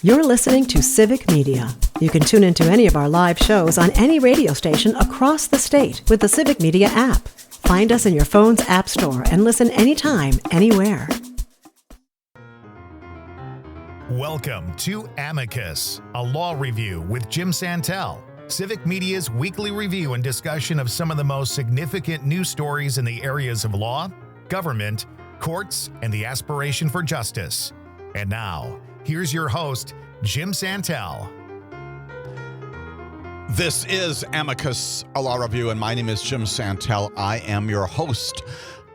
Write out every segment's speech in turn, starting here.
You're listening to Civic Media. You can tune into any of our live shows on any radio station across the state with the Civic Media app. Find us in your phone's app store and listen anytime, anywhere. Welcome to Amicus, a law review with Jim Santelle, Civic Media's weekly review and discussion of some of the most significant news stories in the areas of law, government, courts, and the aspiration for justice. And now, here's your host, Jim Santelle. This is Amicus, a law review, and my name is Jim Santelle. I am your host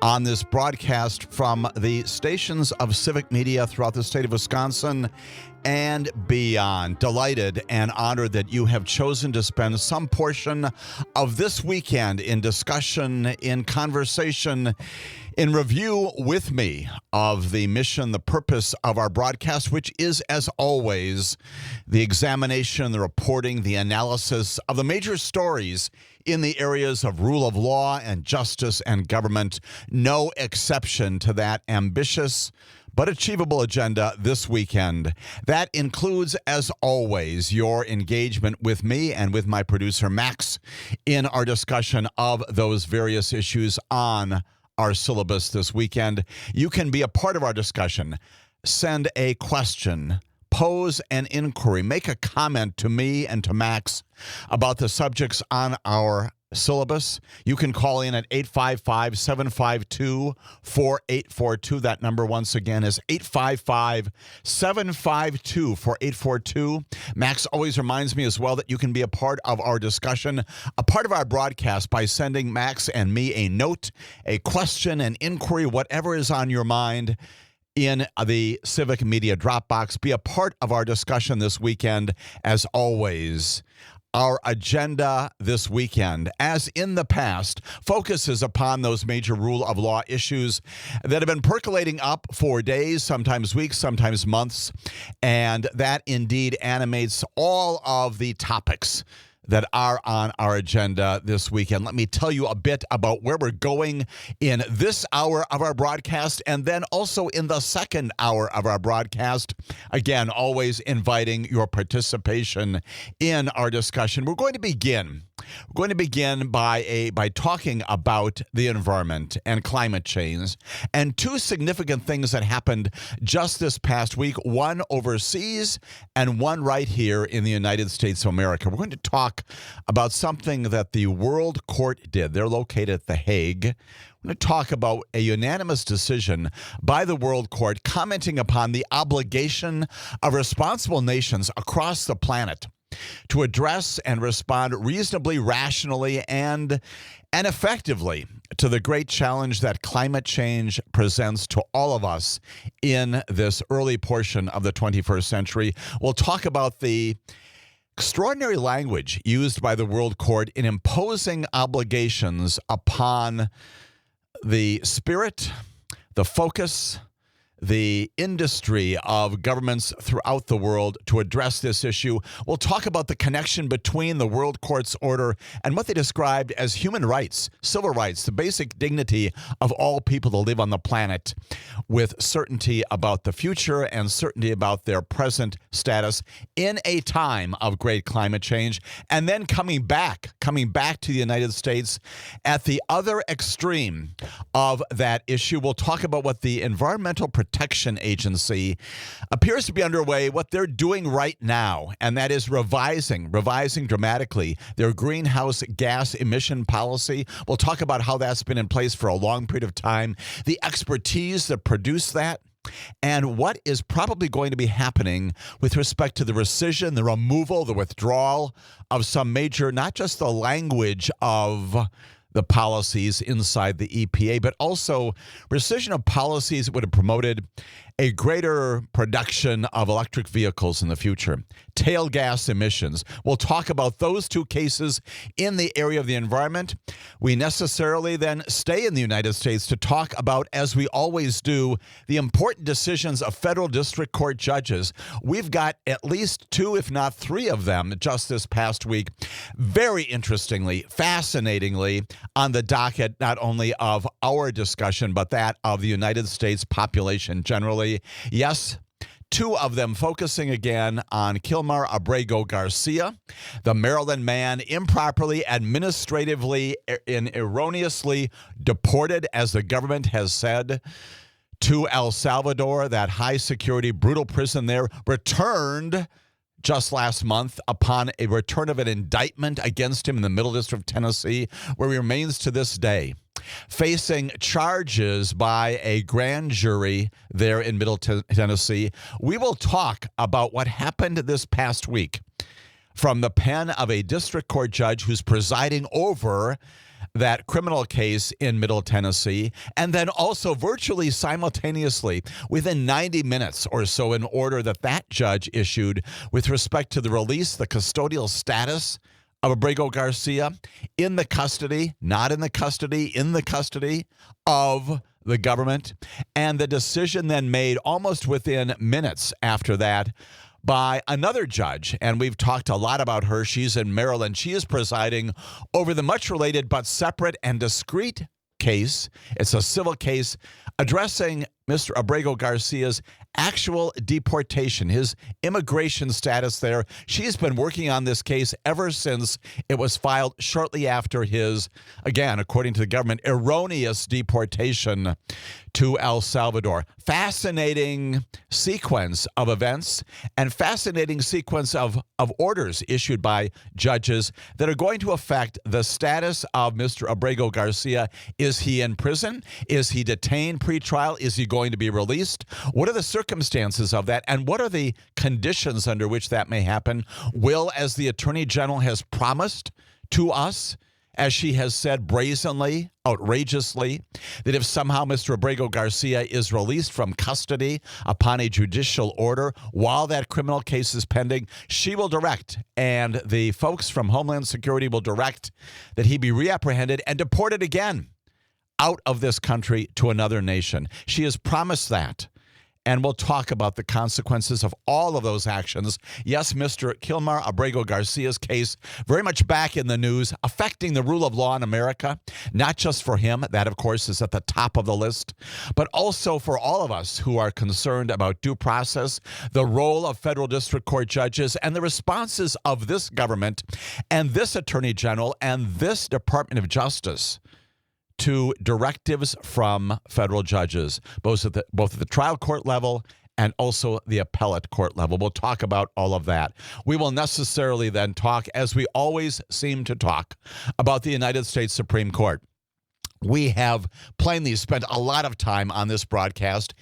on this broadcast from the stations of Civic Media throughout the state of Wisconsin and beyond. Delighted and honored that you have chosen to spend some portion of this weekend in discussion, in conversation, in review with me of the mission, the purpose of our broadcast, which is, as always, the examination, the reporting, the analysis of the major stories in the areas of rule of law and justice and government. No exception to that ambitious but achievable agenda this weekend. That includes, as always, your engagement with me and with my producer, Max, in our discussion of those various issues on our syllabus this weekend. You can be a part of our discussion. Send a question, pose an inquiry, make a comment to me and to Max about the subjects on our syllabus. You can call in at 855-752-4842. That number, once again, is 855-752-4842. Max always reminds me as well that you can be a part of our discussion, a part of our broadcast, by sending Max and me a note, a question, an inquiry, whatever is on your mind, in the Civic Media Dropbox. Be a part of our discussion this weekend, as always. Our agenda this weekend, as in the past, focuses upon those major rule of law issues that have been percolating up for days, sometimes weeks, sometimes months, and that indeed animates all of the topics that are on our agenda this weekend. Let me tell you a bit about where we're going in this hour of our broadcast, and then also in the second hour of our broadcast. Again, always inviting your participation in our discussion. We're going to begin by talking about the environment and climate change, and two significant things that happened just this past week, one overseas and one right here in the United States of America. We're going to talk about something that the World Court did. They're located at The Hague. We're going to talk about a unanimous decision by the World Court commenting upon the obligation of responsible nations across the planet to address and respond reasonably, rationally, and effectively to the great challenge that climate change presents to all of us in this early portion of the 21st century. We'll talk about the extraordinary language used by the World Court in imposing obligations upon the spirit, the focus, the industry of governments throughout the world to address this issue. We'll talk about the connection between the World Court's order and what they described as human rights, civil rights, the basic dignity of all people to live on the planet with certainty about the future and certainty about their present status in a time of great climate change. And then coming back to the United States at the other extreme of that issue, we'll talk about what the Environmental Protection Agency appears to be underway, what they're doing right now, and that is revising dramatically their greenhouse gas emission policy. We'll talk about how that's been in place for a long period of time, the expertise that produced that, and what is probably going to be happening with respect to the rescission, the removal, the withdrawal of some major, not just the language of the policies inside the EPA, but also rescission of policies that would have promoted a greater production of electric vehicles in the future, tail gas emissions. We'll talk about those two cases in the area of the environment. We necessarily then stay in the United States to talk about, as we always do, the important decisions of federal district court judges. We've got at least two, if not three of them just this past week. Very interestingly, fascinatingly, on the docket, not only of our discussion, but that of the United States population generally. Yes, two of them focusing again on Kilmar Abrego Garcia, the Maryland man improperly, administratively, and erroneously deported, as the government has said, to El Salvador, that high-security, brutal prison there, returned just last month upon a return of an indictment against him in the Middle District of Tennessee, where he remains to this day, facing charges by a grand jury there in Middle Tennessee. We will talk about what happened this past week from the pen of a district court judge who's presiding over that criminal case in Middle Tennessee, and then also virtually simultaneously within 90 minutes or so, an order that judge issued with respect to the release, the custodial status of Abrego Garcia in the custody, not in the custody, in the custody of the government, and the decision then made almost within minutes after that by another judge, and we've talked a lot about her. She's in Maryland. She is presiding over the much related but separate and discrete case. It's a civil case addressing Mr. Abrego Garcia's actual deportation, his immigration status there. She's been working on this case ever since it was filed shortly after his, again, according to the government, erroneous deportation to El Salvador. Fascinating sequence of events and fascinating sequence of orders issued by judges that are going to affect the status of Mr. Abrego Garcia. Is he in prison? Is he detained pre-trial? Is he going to be released? What are the circumstances of that? And what are the conditions under which that may happen? Will, as the Attorney General has promised to us, as she has said brazenly, outrageously, that if somehow Mr. Abrego Garcia is released from custody upon a judicial order while that criminal case is pending, she will direct, and the folks from Homeland Security will direct, that he be reapprehended and deported again out of this country to another nation. She has promised that. And we'll talk about the consequences of all of those actions. Yes, Mr. Kilmar Abrego Garcia's case very much back in the news, affecting the rule of law in America, not just for him. That, of course, is at the top of the list, but also for all of us who are concerned about due process, the role of federal district court judges, and the responses of this government and this Attorney General and this Department of Justice to directives from federal judges, both at the trial court level and also the appellate court level. We'll talk about all of that. We will necessarily then talk, as we always seem to talk, about the United States Supreme Court. We have plainly spent a lot of time on this broadcast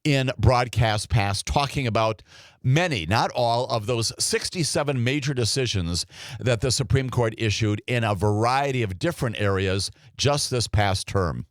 in broadcast past talking about many, not all, of those 67 major decisions that the Supreme Court issued in a variety of different areas just this past term.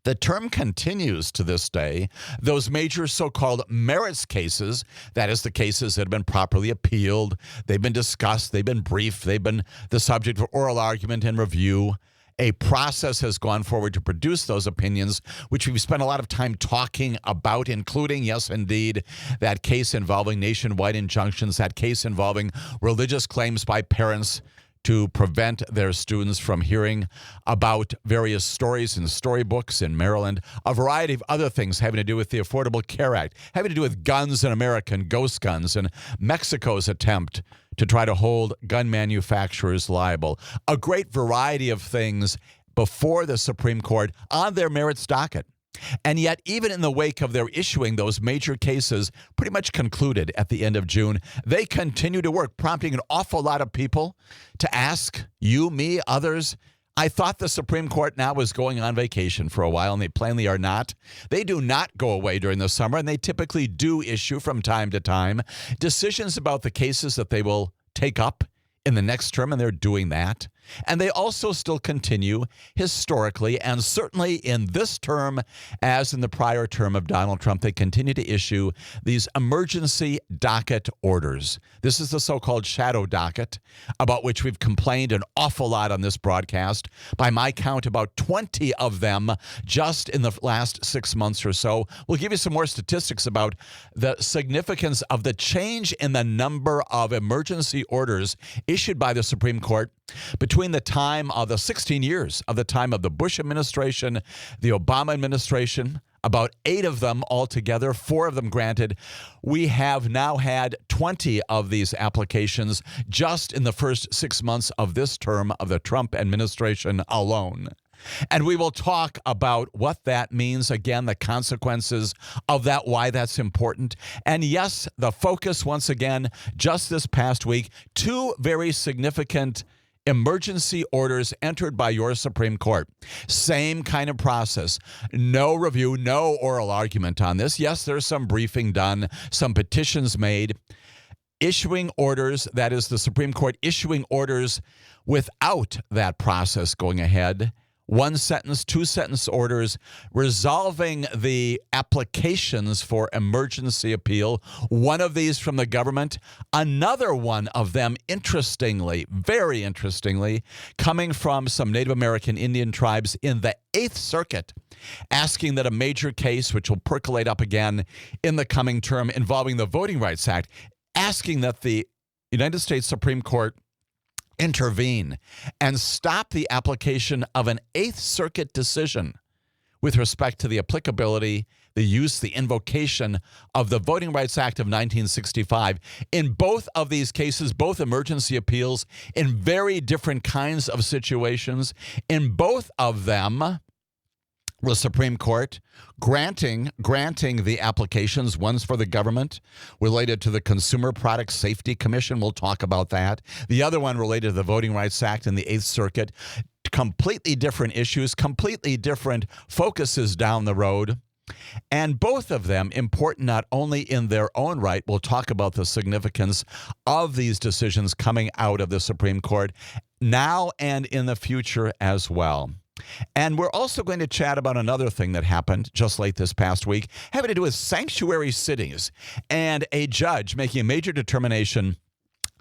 The term continues to this day. Those major so-called merits cases, that is, the cases that have been properly appealed, they've been discussed, they've been briefed, they've been the subject of oral argument and review. A process has gone forward to produce those opinions, which we've spent a lot of time talking about, including, yes, indeed, that case involving nationwide injunctions, that case involving religious claims by parents to prevent their students from hearing about various stories in storybooks in Maryland, a variety of other things having to do with the Affordable Care Act, having to do with guns in America and ghost guns, and Mexico's attempt to try to hold gun manufacturers liable. A great variety of things before the Supreme Court on their merits docket. And yet, even in the wake of their issuing those major cases, pretty much concluded at the end of June, they continue to work, prompting an awful lot of people to ask you, me, others, I thought the Supreme Court now was going on vacation for a while, and they plainly are not. They do not go away during the summer, and they typically do issue from time to time decisions about the cases that they will take up in the next term, and they're doing that. And they also still continue historically, and certainly in this term, as in the prior term of Donald Trump, they continue to issue these emergency docket orders. This is the so-called shadow docket, about which we've complained an awful lot on this broadcast. By my count, about 20 of them just in the last 6 months or so. We'll give you some more statistics about the significance of the change in the number of emergency orders issued by the Supreme Court between the time of the 16 years of the time of the Bush administration, the Obama administration, about 8 of them altogether, 4 of them granted. We have now had 20 of these applications just in the first 6 months of this term of the Trump administration alone. And we will talk about what that means, again, the consequences of that, why that's important. And yes, the focus, once again, just this past week, 2 very significant emergency orders entered by your Supreme Court. Same kind of process. No review, no oral argument on this. Yes, there's some briefing done, some petitions made. Issuing orders, that is the Supreme Court issuing orders without that process going ahead. 1-sentence, 2-sentence orders resolving the applications for emergency appeal. One of these from the government, another one of them, interestingly, very interestingly, coming from some Native American Indian tribes in the 8th Circuit, asking that a major case, which will percolate up again in the coming term involving the Voting Rights Act, asking that the United States Supreme Court intervene and stop the application of an 8th Circuit decision with respect to the applicability, the use, the invocation of the Voting Rights Act of 1965. In both of these cases, both emergency appeals, in very different kinds of situations, in both of them, the Supreme Court granting the applications, one's for the government related to the Consumer Product Safety Commission. We'll talk about that. The other one related to the Voting Rights Act in the 8th Circuit. Completely different issues, completely different focuses down the road. And both of them important not only in their own right. We'll talk about the significance of these decisions coming out of the Supreme Court now and in the future as well. And we're also going to chat about another thing that happened just late this past week, having to do with sanctuary cities and a judge making a major determination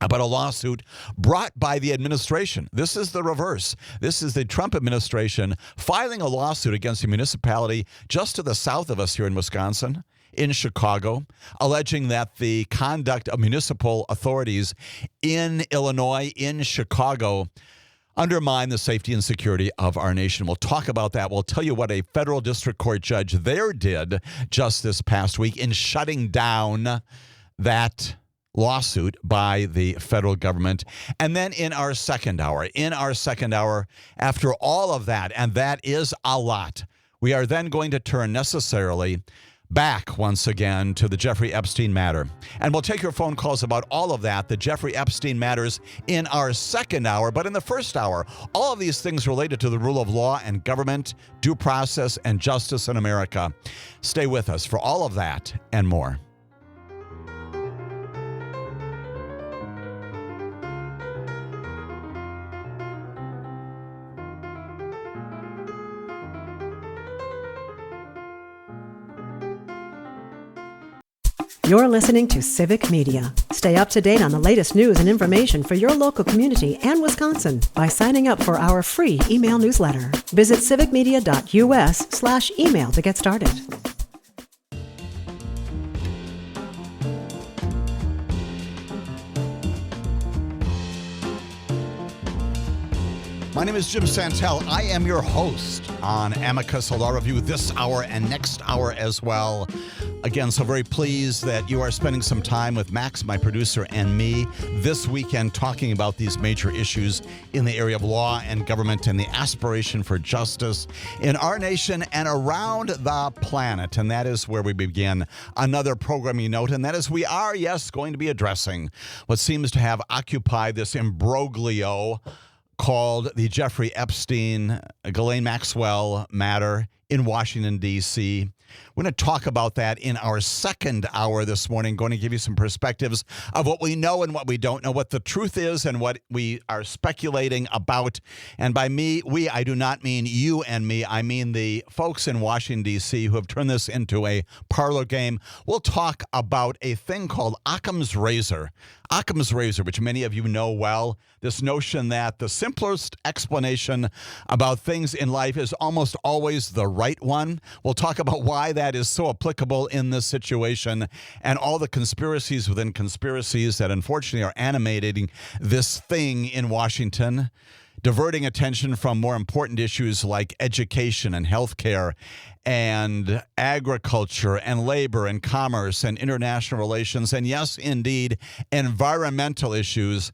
about a lawsuit brought by the administration. This is the reverse. This is the Trump administration filing a lawsuit against a municipality just to the south of us here in Wisconsin, in Chicago, alleging that the conduct of municipal authorities in Illinois, in Chicago, undermine the safety and security of our nation. We'll talk about that. We'll tell you what a federal district court judge there did just this past week in shutting down that lawsuit by the federal government. And then in our second hour, after all of that, and that is a lot, we are then going to turn necessarily back once again to the Jeffrey Epstein matter. And we'll take your phone calls about all of that, the Jeffrey Epstein matters, in our second hour. But in the first hour, all of these things related to the rule of law and government, due process, and justice in America. Stay with us for all of that and more. You're listening to Civic Media. Stay up to date on the latest news and information for your local community and Wisconsin by signing up for our free email newsletter. Visit civicmedia.us/email to get started. My name is Jim Santelle. I am your host on Amicus, a law review this hour and next hour as well. Again, so very pleased that you are spending some time with Max, my producer, and me this weekend talking about these major issues in the area of law and government and the aspiration for justice in our nation and around the planet. And that is where we begin another programming note, and that is we are, yes, going to be addressing what seems to have occupied this imbroglio called the Jeffrey Epstein, Ghislaine Maxwell matter in Washington, D.C. We're going to talk about that in our second hour this morning, going to give you some perspectives of what we know and what we don't know, what the truth is and what we are speculating about. And by me, I do not mean you and me. I mean the folks in Washington, D.C. who have turned this into a parlor game. We'll talk about a thing called Occam's razor. Occam's razor, which many of you know well, this notion that the simplest explanation about things in life is almost always the right one. We'll talk about why that is so applicable in this situation and all the conspiracies within conspiracies that unfortunately are animating this thing in Washington. diverting attention from more important issues like education and healthcare and agriculture and labor and commerce and international relations and, yes, indeed, environmental issues.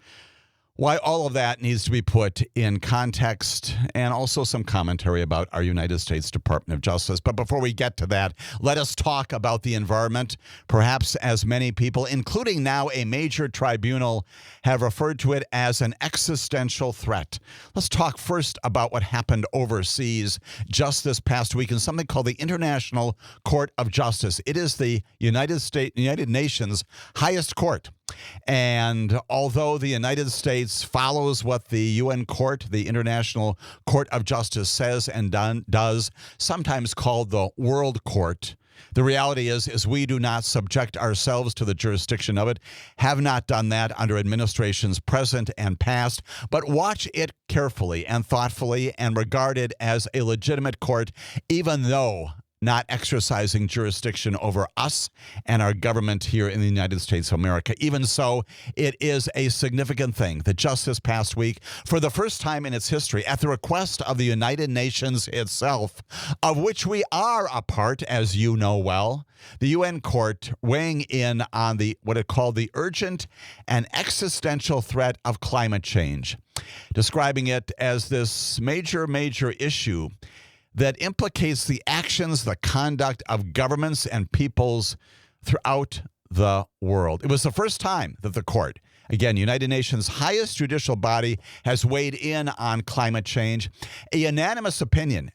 Why all of that needs to be put in context and also some commentary about our United States Department of Justice. But before we get to that, let us talk about the environment. Perhaps as many people, including now a major tribunal, have referred to it as an existential threat. Let's talk first about what happened overseas just this past week in something called the International Court of Justice. It is the United Nations highest court. And although the United States follows what the UN Court, the International Court of Justice, says and does, sometimes called the World Court, the reality is we do not subject ourselves to the jurisdiction of it, have not done that under administrations present and past, but watch it carefully and thoughtfully and regard it as a legitimate court, even though not exercising jurisdiction over us and our government here in the United States of America. Even so, it is a significant thing that just this past week, for the first time in its history, at the request of the United Nations itself, of which we are a part, as you know well, the UN Court weighing in on what it called the urgent and existential threat of climate change, describing it as this major issue that implicates the actions, the conduct of governments and peoples throughout the world. It was the first time that the court, again, United Nations' highest judicial body, has weighed in on climate change. A unanimous opinion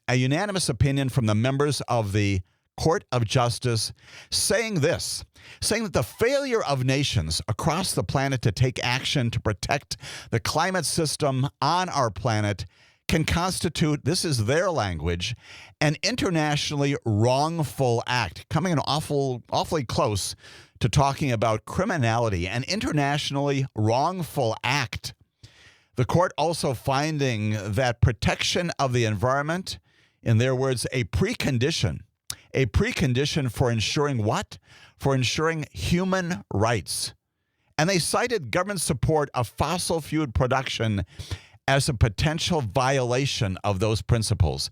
from the members of the Court of Justice saying that the failure of nations across the planet to take action to protect the climate system on our planet can constitute, this is their language, an internationally wrongful act, coming in awfully close to talking about criminality, an internationally wrongful act. The court also finding that protection of the environment, in their words, a precondition for ensuring what? For ensuring human rights. And they cited government support of fossil fuel production as a potential violation of those principles.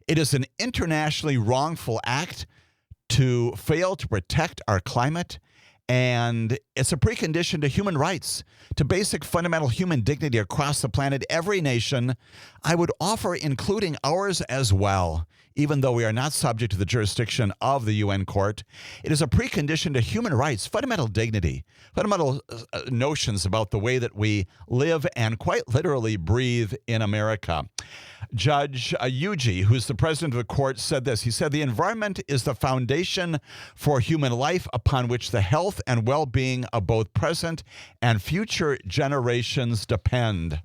It is an internationally wrongful act to fail to protect our climate, and it's a precondition to human rights, to basic fundamental human dignity across the planet. Every nation, I would offer, including ours as well, even though we are not subject to the jurisdiction of the UN Court, it is a precondition to human rights, fundamental dignity, fundamental notions about the way that we live and quite literally breathe in America. Judge Yuji, who's the president of the court, said this. He said, "The environment is the foundation for human life upon which the health and well-being of both present and future generations depend."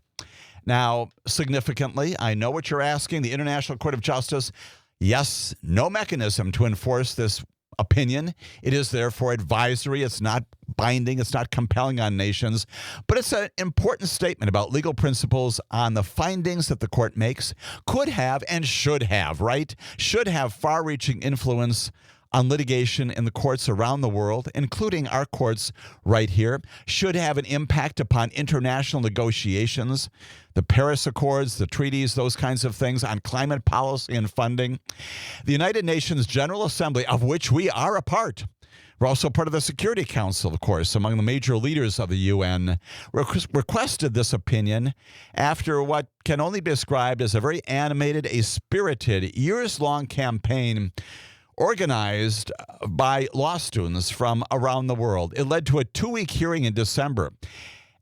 Now, significantly, I know what you're asking, the International Court of Justice, yes, no mechanism to enforce this opinion. It is therefore advisory. It's not binding. It's not compelling on nations. But it's an important statement about legal principles on the findings that the court makes, could have and should have, right? Should have far-reaching influence on litigation in the courts around the world, including our courts right here, should have an impact upon international negotiations, the Paris Accords, the treaties, those kinds of things, on climate policy and funding. The United Nations General Assembly, of which we are a part, we're also part of the Security Council, of course, among the major leaders of the UN, requested this opinion after what can only be described as a very animated, a spirited, years-long campaign organized by law students from around the world. It led to a 2-week hearing in December.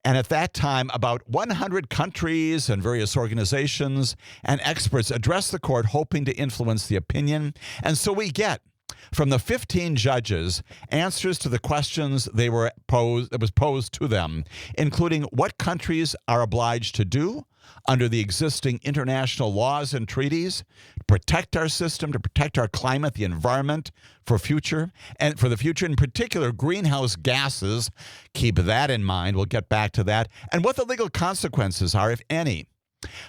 And at that time, about 100 countries and various organizations and experts addressed the court hoping to influence the opinion. And so we get, from the 15 judges, answers to the questions that was posed to them, including what countries are obliged to do under the existing international laws and treaties to protect our system, to protect our climate, the environment for the future, in particular, greenhouse gases. Keep that in mind. We'll get back to that. And what the legal consequences are, if any,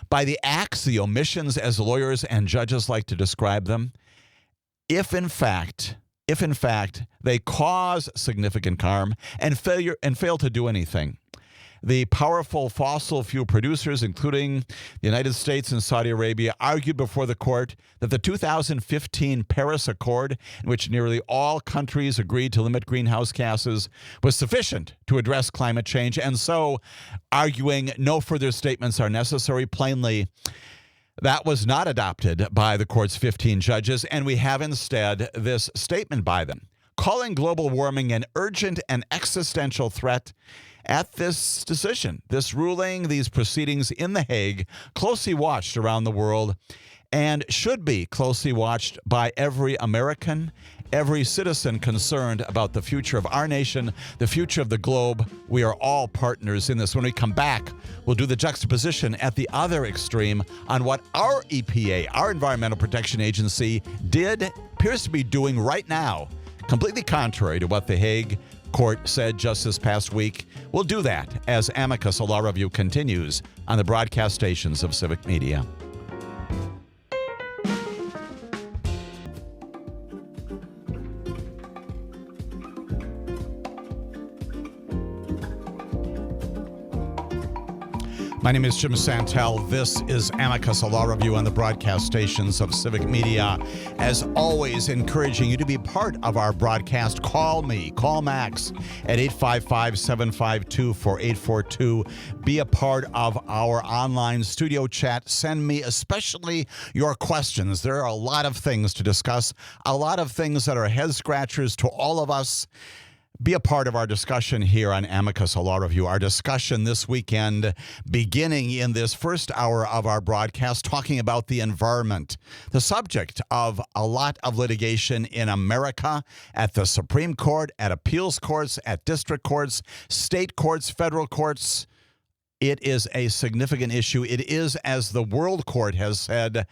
by the acts, the omissions, as lawyers and judges like to describe them, if in fact they cause significant harm and fail to do anything. The powerful fossil fuel producers, including the United States and Saudi Arabia, argued before the court that the 2015 Paris Accord, in which nearly all countries agreed to limit greenhouse gases, was sufficient to address climate change, and so arguing no further statements are necessary. Plainly, that was not adopted by the court's 15 judges, and we have instead this statement by them, calling global warming an urgent and existential threat. At this decision, this ruling, these proceedings in The Hague, closely watched around the world and should be closely watched by every American, every citizen concerned about the future of our nation, the future of the globe. We are all partners in this. When we come back, we'll do the juxtaposition at the other extreme on what our EPA, our Environmental Protection Agency, appears to be doing right now, completely contrary to what The Hague Court said just this past week. We'll do that as Amicus, a law review, continues on the broadcast stations of Civic Media. My name is Jim Santelle. This is Amicus, a law review on the broadcast stations of Civic Media. As always, encouraging you to be part of our broadcast. Call me, call Max at 855-752-4842. Be a part of our online studio chat. Send me especially your questions. There are a lot of things to discuss, a lot of things that are head scratchers to all of us. Be a part of our discussion here on Amicus, a law review. Our discussion this weekend, beginning in this first hour of our broadcast, talking about the environment, the subject of a lot of litigation in America at the Supreme Court, at appeals courts, at district courts, state courts, federal courts. It is a significant issue. It is, as the World Court has said,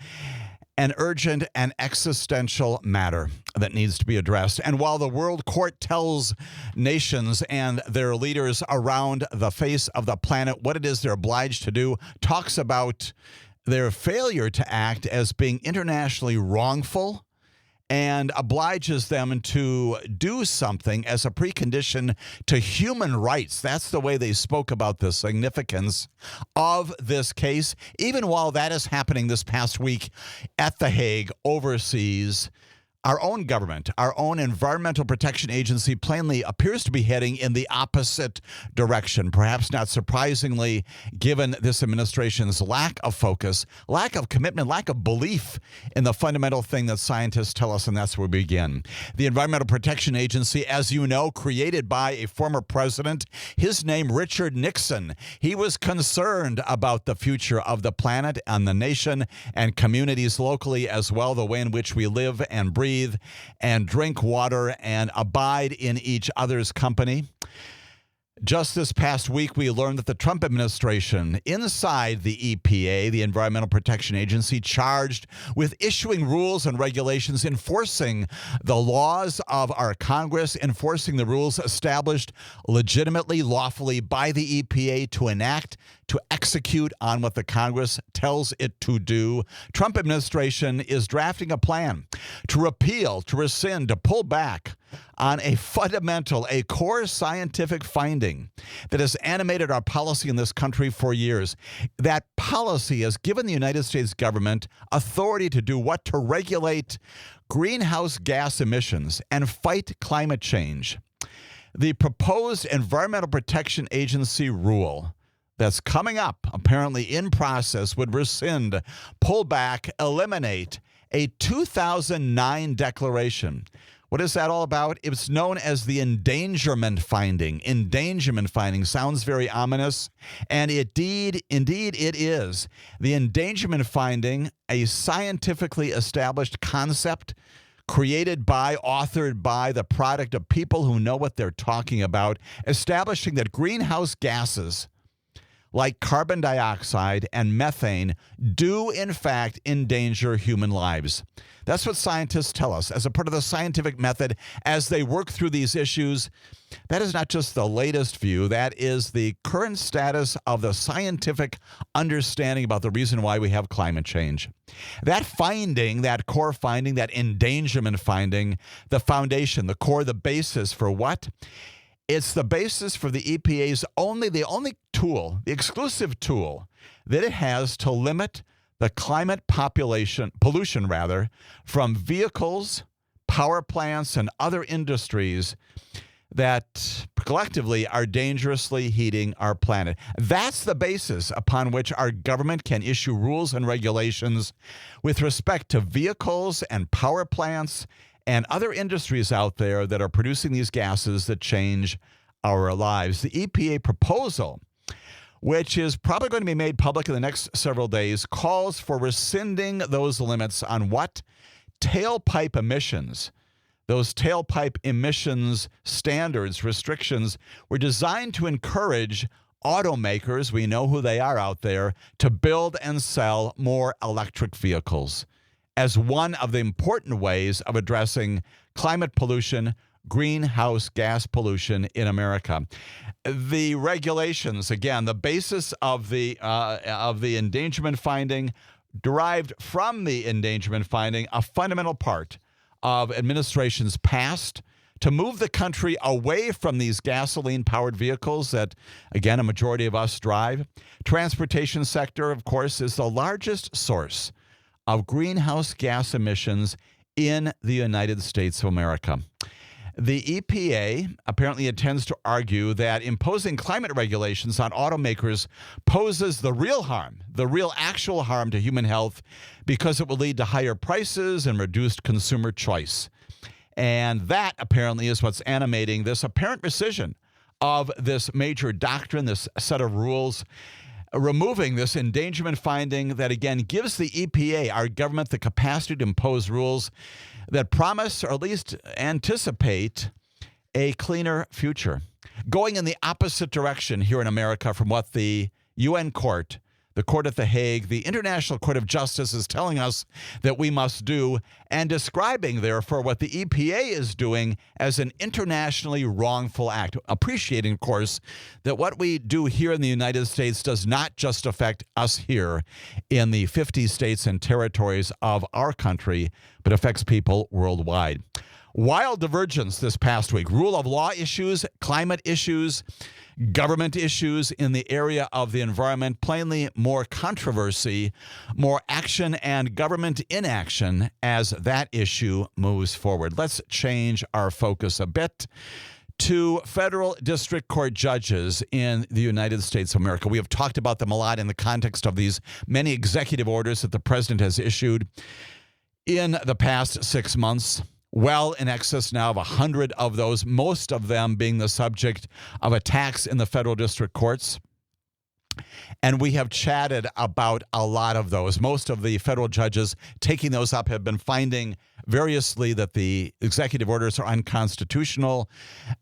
an urgent and existential matter that needs to be addressed. And while the World Court tells nations and their leaders around the face of the planet what it is they're obliged to do, talks about their failure to act as being internationally wrongful, and obliges them to do something as a precondition to human rights. That's the way they spoke about the significance of this case. Even while that is happening this past week at The Hague, overseas, our own government, our own Environmental Protection Agency plainly appears to be heading in the opposite direction. Perhaps not surprisingly, given this administration's lack of focus, lack of commitment, lack of belief in the fundamental thing that scientists tell us, and that's where we begin. The Environmental Protection Agency, as you know, created by a former president, his name Richard Nixon. He was concerned about the future of the planet and the nation and communities locally as well, the way in which we live and breathe and drink water and abide in each other's company. Just this past week, we learned that the Trump administration, inside the EPA, the Environmental Protection Agency, charged with issuing rules and regulations, enforcing the laws of our Congress, enforcing the rules established legitimately, lawfully by the EPA to enact, to execute on what the Congress tells it to do. Trump administration is drafting a plan to repeal, to rescind, to pull back on a fundamental, a core scientific finding that has animated our policy in this country for years. That policy has given the United States government authority to do what? To regulate greenhouse gas emissions and fight climate change. The proposed Environmental Protection Agency rule that's coming up, apparently in process, would rescind, pull back, eliminate a 2009 declaration. What is that all about? It's known as the endangerment finding. Endangerment finding sounds very ominous, and indeed it is. The endangerment finding, a scientifically established concept created by, authored by, the product of people who know what they're talking about, establishing that greenhouse gases like carbon dioxide and methane do in fact endanger human lives. That's what scientists tell us as a part of the scientific method as they work through these issues. That is not just the latest view. That is the current status of the scientific understanding about the reason why we have climate change. That finding, that core finding, that endangerment finding, the foundation, the core, the basis for what? It's the basis for the EPA's the only tool, the exclusive tool that it has to limit the climate pollution from vehicles, power plants, and other industries that collectively are dangerously heating our planet. That's the basis upon which our government can issue rules and regulations with respect to vehicles and power plants and other industries out there that are producing these gases that change our lives. The EPA proposal, which is probably going to be made public in the next several days, calls for rescinding those limits on what? Tailpipe emissions. Those tailpipe emissions standards, restrictions, were designed to encourage automakers, we know who they are out there, to build and sell more electric vehicles as one of the important ways of addressing climate pollution, greenhouse gas pollution in America. The regulations, again, the basis of the endangerment finding derived from the endangerment finding, a fundamental part of administrations past to move the country away from these gasoline-powered vehicles that, again, a majority of us drive. Transportation sector, of course, is the largest source of greenhouse gas emissions in the United States of America. The EPA apparently intends to argue that imposing climate regulations on automakers poses the real harm, the real actual harm to human health, because it will lead to higher prices and reduced consumer choice. And that apparently is what's animating this apparent rescission of this major doctrine, this set of rules, removing this endangerment finding that, again, gives the EPA, our government, the capacity to impose rules that promise or at least anticipate a cleaner future. Going in the opposite direction here in America from what the UN court, the court at The Hague, the International Court of Justice is telling us that we must do, and describing, therefore, what the EPA is doing as an internationally wrongful act. Appreciating, of course, that what we do here in the United States does not just affect us here in the 50 states and territories of our country, but affects people worldwide. Wild divergence this past week. Rule of law issues, climate issues, government issues in the area of the environment, plainly more controversy, more action and government inaction as that issue moves forward. Let's change our focus a bit to federal district court judges in the United States of America. We have talked about them a lot in the context of these many executive orders that the president has issued in the past 6 months. Well in excess now of 100 of those, most of them being the subject of attacks in the federal district courts. And we have chatted about a lot of those. Most of the federal judges taking those up have been finding variously that the executive orders are unconstitutional,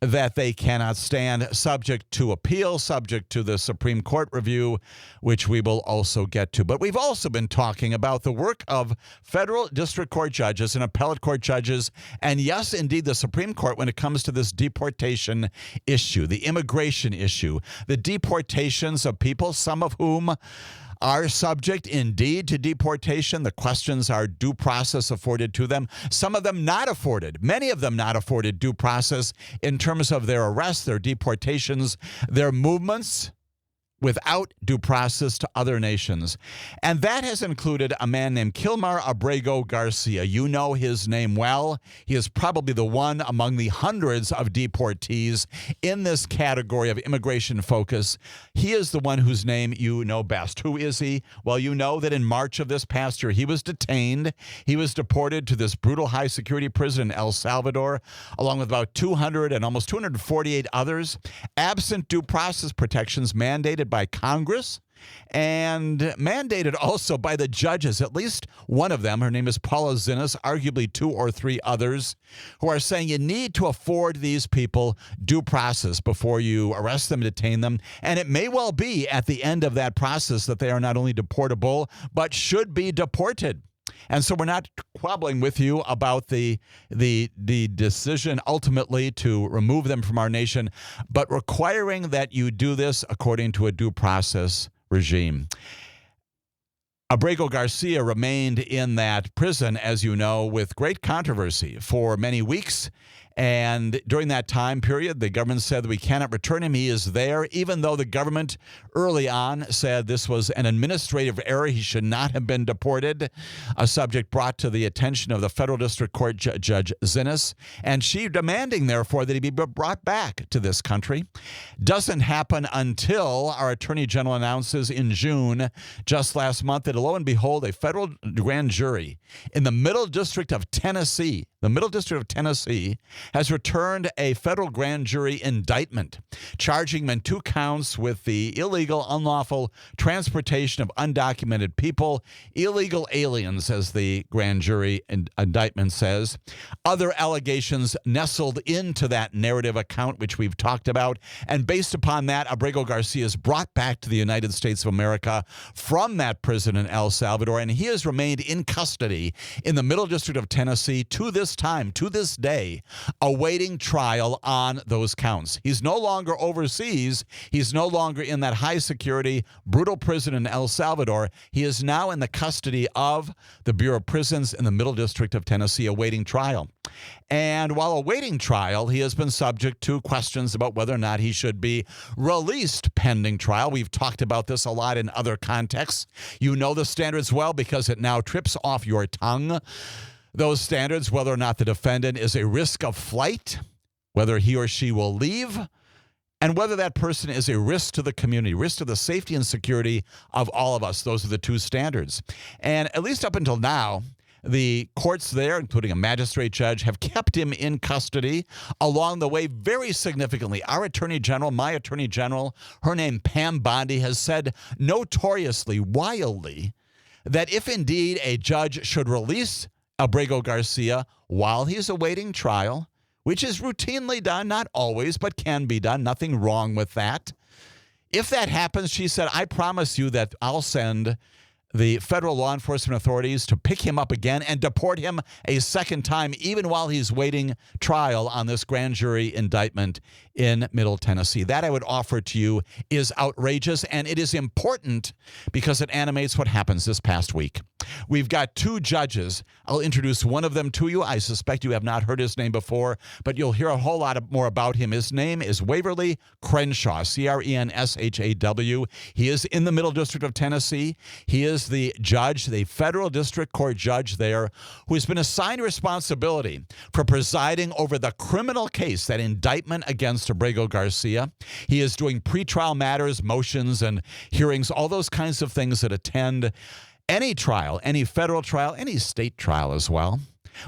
that they cannot stand, subject to appeal, subject to the Supreme Court review, which we will also get to. But we've also been talking about the work of federal district court judges and appellate court judges, and yes, indeed, the Supreme Court when it comes to this deportation issue, the immigration issue, the deportations of people, some of whom are subject indeed to deportation. The questions are due process afforded to them. Some of them not afforded, many of them not afforded due process in terms of their arrests, their deportations, their movements without due process to other nations. And that has included a man named Kilmar Abrego Garcia. You know his name well. He is probably the one among the hundreds of deportees in this category of immigration focus. He is the one whose name you know best. Who is he? Well, you know that in March of this past year, he was detained. He was deported to this brutal high-security prison in El Salvador, along with about 200 and almost 248 others, absent due process protections mandated by Congress and mandated also by the judges, at least one of them, her name is Paula Zinnes, arguably 2 or 3 others, who are saying you need to afford these people due process before you arrest them, detain them. And it may well be at the end of that process that they are not only deportable, but should be deported. And so we're not quabbling with you about the decision ultimately to remove them from our nation, but requiring that you do this according to a due process regime. Abrego Garcia remained in that prison, as you know, with great controversy for many weeks And during that time period, the government said that we cannot return him. He is there, even though the government early on said this was an administrative error. He should not have been deported, a subject brought to the attention of the federal district court Judge Zinnes, and she demanding, therefore, that he be brought back to this country. Doesn't happen until our Attorney General announces in June, just last month, that lo and behold, a federal grand jury in the Middle District of Tennessee, has returned a federal grand jury indictment, charging him in 2 counts with the illegal, unlawful transportation of undocumented people, illegal aliens, as the grand jury indictment says. Other allegations nestled into that narrative account, which we've talked about. And based upon that, Abrego Garcia is brought back to the United States of America from that prison in El Salvador, and he has remained in custody in the Middle District of Tennessee to this time, to this day, awaiting trial on those counts. He's no longer overseas. He's no longer in that high-security, brutal prison in El Salvador. He is now in the custody of the Bureau of Prisons in the Middle District of Tennessee, awaiting trial. And while awaiting trial, he has been subject to questions about whether or not he should be released pending trial. We've talked about this a lot in other contexts. You know the standards well because it now trips off your tongue. Those standards, whether or not the defendant is a risk of flight, whether he or she will leave, and whether that person is a risk to the community, risk to the safety and security of all of us. Those are the 2 standards. And at least up until now, the courts there, including a magistrate judge, have kept him in custody along the way very significantly. Our Attorney General, my Attorney General, her name Pam Bondi, has said notoriously, wildly, that if indeed a judge should release Abrego Garcia while he's awaiting trial, which is routinely done, not always, but can be done, nothing wrong with that. If that happens, she said, I promise you that I'll send the federal law enforcement authorities to pick him up again and deport him a second time, even while he's waiting trial on this grand jury indictment in Middle Tennessee. That, I would offer to you, is outrageous, and it is important because it animates what happens this past week. We've got 2 judges. I'll introduce one of them to you. I suspect you have not heard his name before, but you'll hear a whole lot more about him. His name is Waverly Crenshaw, Crenshaw. He is in the Middle District of Tennessee. He is the judge, the federal district court judge there, who has been assigned responsibility for presiding over the criminal case, that indictment against Abrego Garcia. He is doing pretrial matters, motions, and hearings, all those kinds of things that attend any trial, any federal trial, any state trial as well.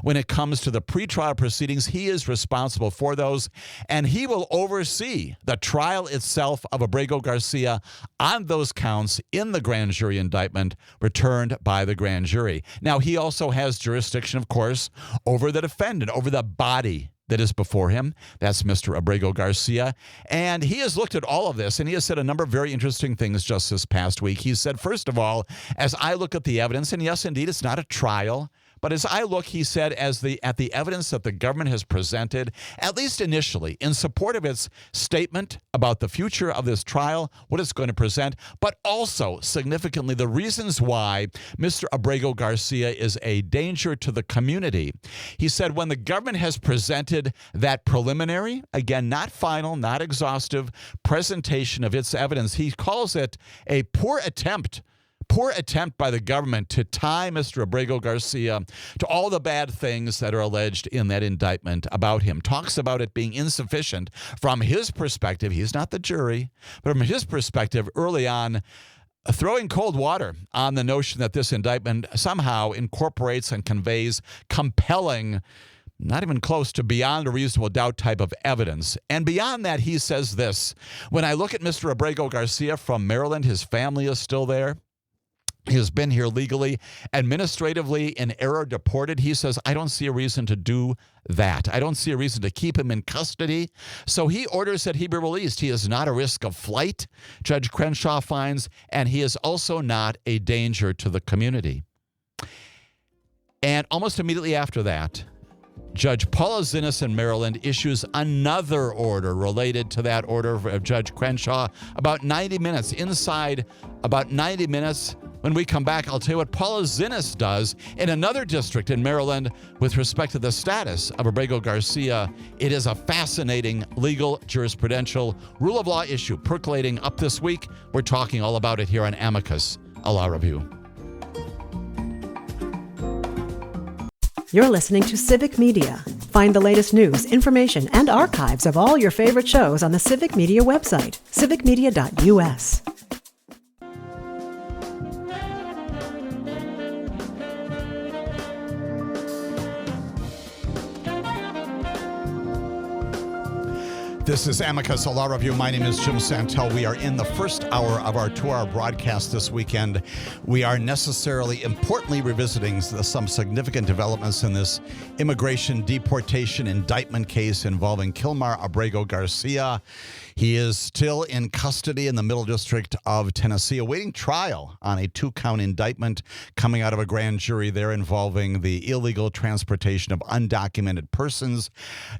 When it comes to the pretrial proceedings, he is responsible for those, and he will oversee the trial itself of Abrego Garcia on those counts in the grand jury indictment returned by the grand jury. Now, he also has jurisdiction, of course, over the defendant, over the body that is before him. That's Mr. Abrego Garcia. And he has looked at all of this, and he has said a number of very interesting things just this past week. He said, first of all, as I look at the evidence, and yes, indeed, it's not a trial, but as I look, he said, at the evidence that the government has presented, at least initially, in support of its statement about the future of this trial, what it's going to present, but also, significantly, the reasons why Mr. Abrego Garcia is a danger to the community. He said when the government has presented that preliminary, again, not final, not exhaustive, presentation of its evidence, he calls it a poor attempt by the government to tie Mr. Abrego Garcia to all the bad things that are alleged in that indictment about him. Talks about it being insufficient from his perspective. He's not the jury, but from his perspective early on, throwing cold water on the notion that this indictment somehow incorporates and conveys compelling, not even close to beyond a reasonable doubt type of evidence. And beyond that, he says this: when I look at Mr. Abrego Garcia from Maryland, his family is still there. He has been here legally, administratively in error deported. He says, I don't see a reason to do that. I don't see a reason to keep him in custody. So he orders that he be released. He is not a risk of flight, Judge Crenshaw finds, and he is also not a danger to the community. And almost immediately after that, Judge Paula Zinnes in Maryland issues another order related to that order of Judge Crenshaw. About 90 minutes, When we come back, I'll tell you what Paula Zinnes does in another district in Maryland with respect to the status of Abrego Garcia. It is a fascinating legal, jurisprudential, rule of law issue percolating up this week. We're talking all about it here on Amicus, a law review. You're listening to Civic Media. Find the latest news, information, and archives of all your favorite shows on the Civic Media website, civicmedia.us. This is Amicus, a law review. My name is Jim Santelle. We are in the first hour of our 2-hour broadcast this weekend. We are necessarily, importantly, revisiting some significant developments in this immigration deportation indictment case involving Kilmar Abrego Garcia. He is still in custody in the Middle District of Tennessee, awaiting trial on a 2-count indictment coming out of a grand jury there involving the illegal transportation of undocumented persons.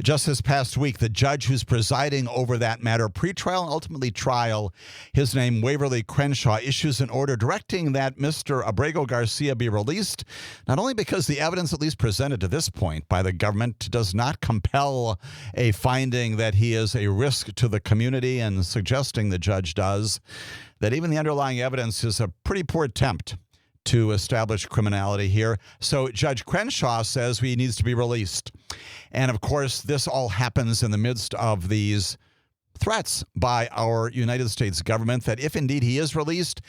Just this past week, the judge who's presiding over that matter, pretrial and ultimately trial, his name Waverly Crenshaw, issues an order directing that Mr. Abrego Garcia be released, not only because the evidence at least presented to this point by the government does not compel a finding that he is a risk to the community, and suggesting the judge does, that even the underlying evidence is a pretty poor attempt to establish criminality here. So Judge Crenshaw says he needs to be released. And of course, this all happens in the midst of these threats by our United States government that if indeed he is released,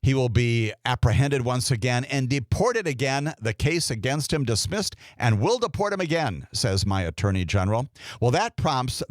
he will be apprehended once again and deported again. The case against him dismissed, and will deport him again, says my attorney general. Well, that prompts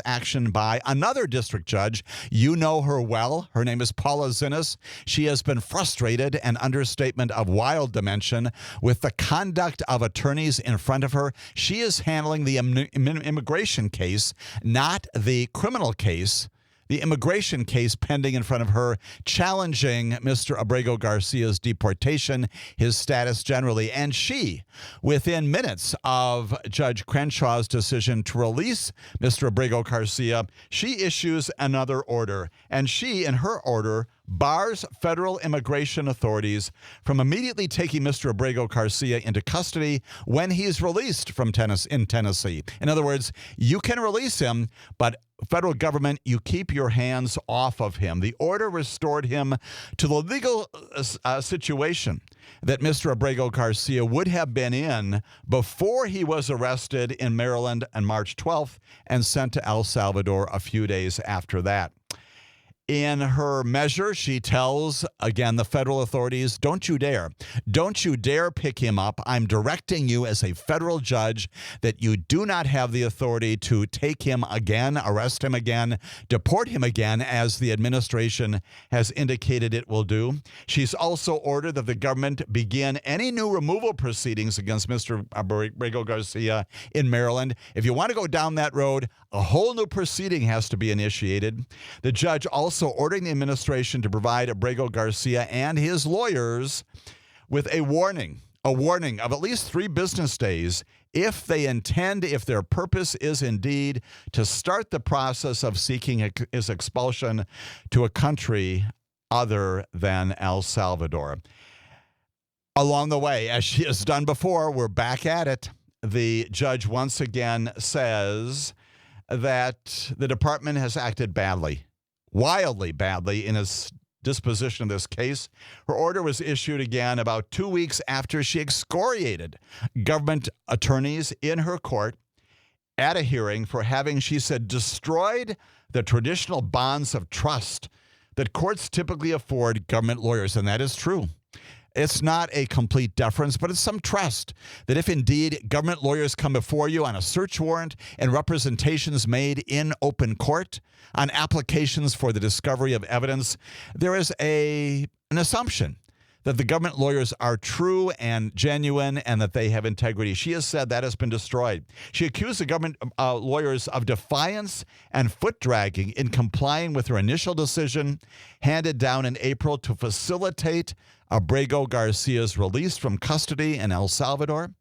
action by another district judge. You know her well. Her name is Paula Zinnes. She has been frustrated, an understatement of wild dimension, with the conduct of attorneys in front of her. She is handling the immigration case, not the criminal case. The immigration case pending in front of her, challenging Mr. Abrego Garcia's deportation, his status generally. And she, within minutes of Judge Crenshaw's decision to release Mr. Abrego Garcia, she issues another order. And she, in her order, bars federal immigration authorities from immediately taking Mr. Abrego Garcia into custody when he's released from Tennessee. In other words, you can release him, but federal government, you keep your hands off of him. The order restored him to the legal situation that Mr. Abrego Garcia would have been in before he was arrested in Maryland on March 12th and sent to El Salvador a few days after that. In her measure, she tells, again, the federal authorities, don't you dare pick him up. I'm directing you as a federal judge that you do not have the authority to take him again, arrest him again, deport him again, as the administration has indicated it will do. She's also ordered that the government begin any new removal proceedings against Mr. Abrego Garcia in Maryland. If you want to go down that road, a whole new proceeding has to be initiated. The judge also ordering the administration to provide Abrego Garcia and his lawyers with a warning of at least 3 business days if their purpose is indeed to start the process of seeking his expulsion to a country other than El Salvador. Along the way, as she has done before, we're back at it. The judge once again says that the department has acted badly, wildly badly, in its disposition of this case. Her order was issued again about 2 weeks after she excoriated government attorneys in her court at a hearing for having, she said, destroyed the traditional bonds of trust that courts typically afford government lawyers. And that is true. It's not a complete deference, but it's some trust that if indeed government lawyers come before you on a search warrant and representations made in open court on applications for the discovery of evidence, there is an assumption that the government lawyers are true and genuine and that they have integrity. She has said that has been destroyed. She accused the government lawyers of defiance and foot dragging in complying with her initial decision handed down in April to facilitate Abrego Garcia's release from custody in El Salvador.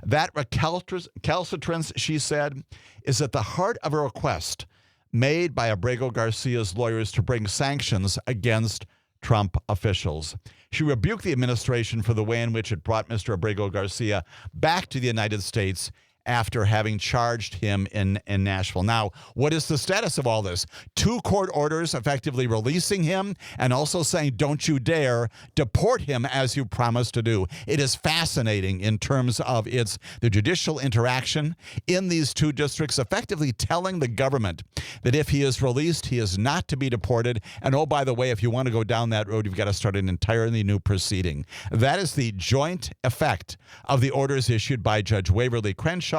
That recalcitrance, she said, is at the heart of a request made by Abrego Garcia's lawyers to bring sanctions against Trump officials. She rebuked the administration for the way in which it brought Mr. Abrego Garcia back to the United States after having charged him in Nashville. Now, what is the status of all this? 2 court orders effectively releasing him and also saying, don't you dare deport him as you promised to do. It is fascinating in terms of the judicial interaction in these 2 districts, effectively telling the government that if he is released, he is not to be deported. And oh, by the way, if you want to go down that road, you've got to start an entirely new proceeding. That is the joint effect of the orders issued by Judge Waverly Crenshaw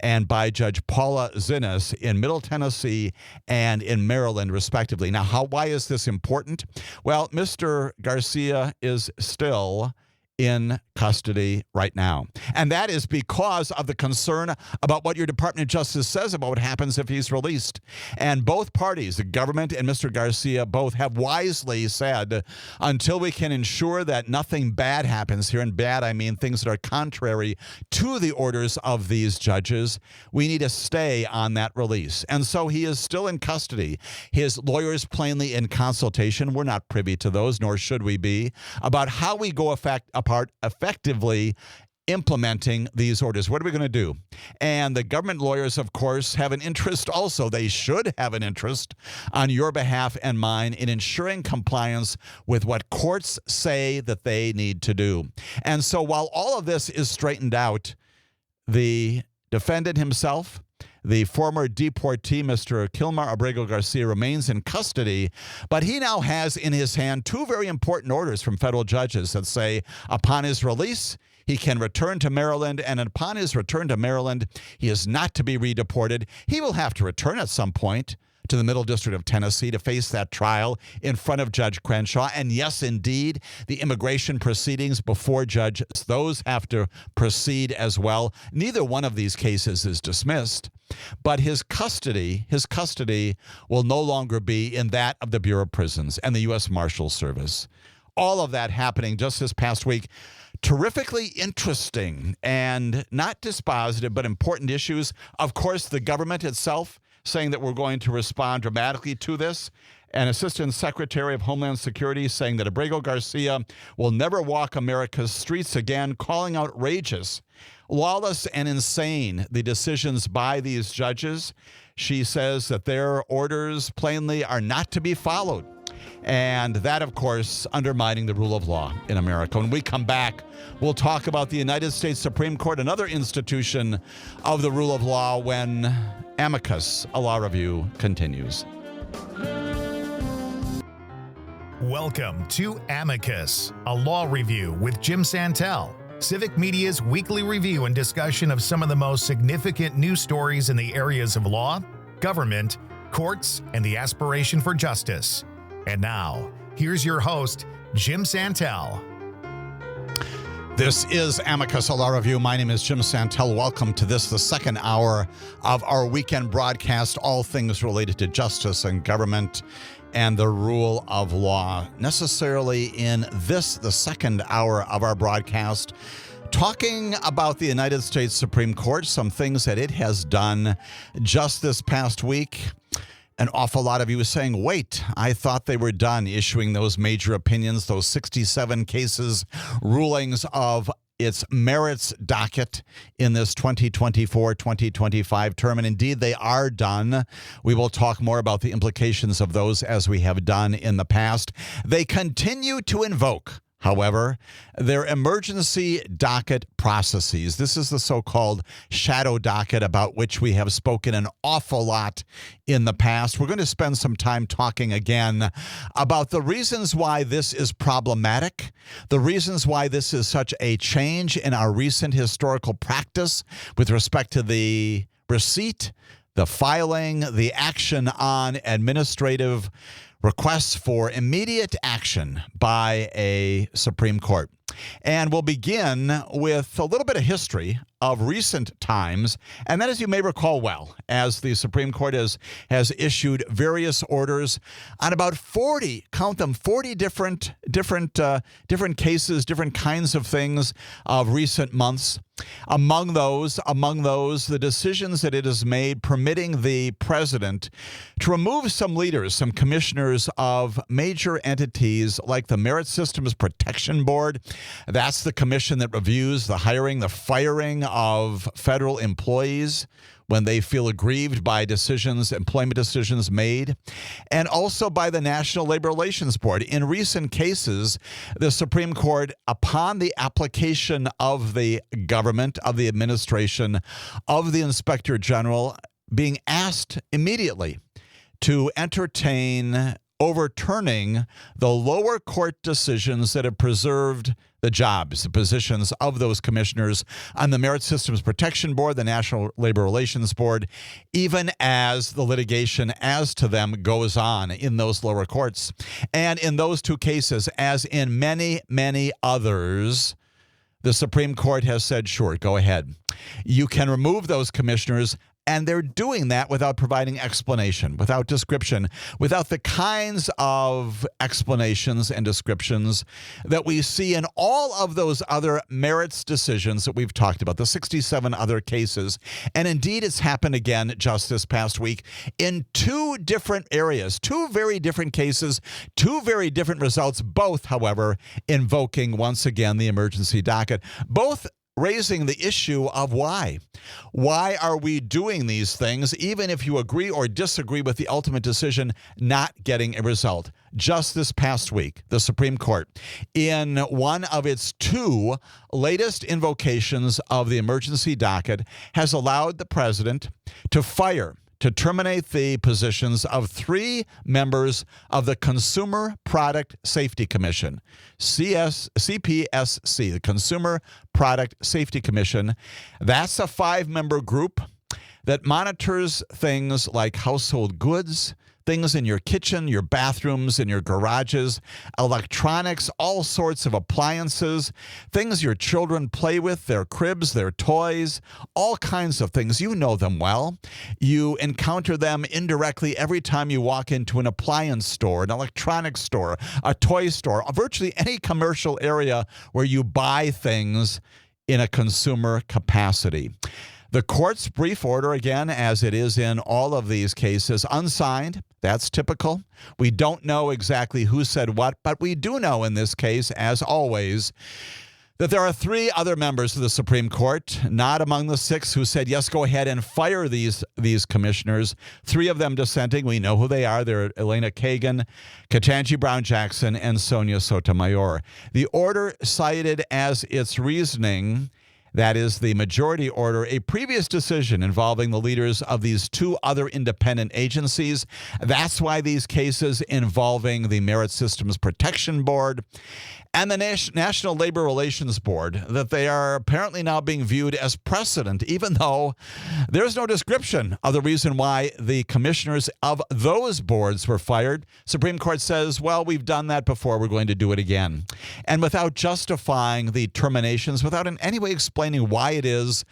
and by Judge Paula Zinnes in Middle Tennessee and in Maryland, respectively. Now, why is this important? Well, Mr. Garcia is still in custody right now. And that is because of the concern about what your Department of Justice says about what happens if he's released. And both parties, the government and Mr. Garcia, both have wisely said, until we can ensure that nothing bad happens here, and bad I mean things that are contrary to the orders of these judges, we need to stay on that release. And so he is still in custody. His lawyers plainly in consultation, we're not privy to those, nor should we be, about how we go effectively implementing these orders. What are we going to do? And the government lawyers, of course, have an interest also. They should have an interest on your behalf and mine in ensuring compliance with what courts say that they need to do. And so while all of this is straightened out, the defendant himself, the former deportee, Mr. Kilmar Abrego Garcia, remains in custody, but he now has in his hand 2 very important orders from federal judges that say upon his release, he can return to Maryland, and upon his return to Maryland, he is not to be redeported. He will have to return at some point to the Middle District of Tennessee to face that trial in front of Judge Crenshaw. And yes, indeed, the immigration proceedings before Judge, those have to proceed as well. Neither one of these cases is dismissed, but his custody will no longer be in that of the Bureau of Prisons and the U.S. Marshals Service. All of that happening just this past week. Terrifically interesting and not dispositive, but important issues. Of course, the government itself saying that we're going to respond dramatically to this. An Assistant Secretary of Homeland Security saying that Abrego Garcia will never walk America's streets again, calling outrageous, lawless, and insane the decisions by these judges. She says that their orders plainly are not to be followed. And that, of course, undermining the rule of law in America. When we come back, we'll talk about the United States Supreme Court, another institution of the rule of law, when Amicus, a law review, continues. Welcome to Amicus, a law review with Jim Santelle, Civic Media's weekly review and discussion of some of the most significant news stories in the areas of law, government, courts, and the aspiration for justice. And now, here's your host, Jim Santelle. This is Amicus, a law review. My name is Jim Santelle. Welcome to this, the second hour of our weekend broadcast, all things related to justice and government and the rule of law. Necessarily in this, the second hour of our broadcast, talking about the United States Supreme Court, some things that it has done just this past week. An awful lot of you saying, wait, I thought they were done issuing those major opinions, those 67 cases, rulings of its merits docket in this 2024-2025 term. And indeed, they are done. We will talk more about the implications of those as we have done in the past. They continue to invoke, however, their emergency docket processes. This is the so-called shadow docket about which we have spoken an awful lot in the past. We're going to spend some time talking again about the reasons why this is problematic, the reasons why this is such a change in our recent historical practice with respect to the receipt, the filing, the action on administrative requests for immediate action by a Supreme Court. And we'll begin with a little bit of history of recent times, and that, as you may recall well, as the Supreme Court has issued various orders on about 40, count them, 40 different cases, different kinds of things of recent months. Among those, the decisions that it has made permitting the president to remove some leaders, some commissioners of major entities like the Merit Systems Protection Board. That's the commission that reviews the hiring, the firing of federal employees when they feel aggrieved by employment decisions made, and also by the National Labor Relations Board. In recent cases, the Supreme Court, upon the application of the government, of the administration, of the Inspector General, being asked immediately to entertain overturning the lower court decisions that have preserved the jobs, the positions of those commissioners on the Merit Systems Protection Board, the National Labor Relations Board, even as the litigation as to them goes on in those lower courts. And in those two cases, as in many, many others, the Supreme Court has said, sure, go ahead. You can remove those commissioners. And they're doing that without providing explanation, without description, without the kinds of explanations and descriptions that we see in all of those other merits decisions that we've talked about, the 67 other cases. And indeed, it's happened again just this past week in two different areas, two very different cases, two very different results, both, however, invoking once again the emergency docket, both raising the issue of why. Why are we doing these things, even if you agree or disagree with the ultimate decision, not getting a result? Just this past week, the Supreme Court, in one of its two latest invocations of the emergency docket, has allowed the president to terminate the positions of three members of the Consumer Product Safety Commission, CPSC, the Consumer Product Safety Commission. That's a 5-member group that monitors things like household goods, things in your kitchen, your bathrooms, in your garages, electronics, all sorts of appliances, things your children play with, their cribs, their toys, all kinds of things. You know them well. You encounter them indirectly every time you walk into an appliance store, an electronics store, a toy store, virtually any commercial area where you buy things in a consumer capacity. The court's brief order, again, as it is in all of these cases, unsigned. That's typical. We don't know exactly who said what, but we do know in this case, as always, that there are 3 other members of the Supreme Court, not among the 6 who said, yes, go ahead and fire these commissioners. 3 of them dissenting. We know who they are. They're Elena Kagan, Ketanji Brown Jackson, and Sonia Sotomayor. The order cited as its reasoning, that is the majority order, a previous decision involving the leaders of these 2 other independent agencies. That's why these cases involving the Merit Systems Protection Board and the National Labor Relations Board, that they are apparently now being viewed as precedent, even though there's no description of the reason why the commissioners of those boards were fired. Supreme Court says, well, we've done that before, we're going to do it again. And without justifying the terminations, without in any way explaining why it is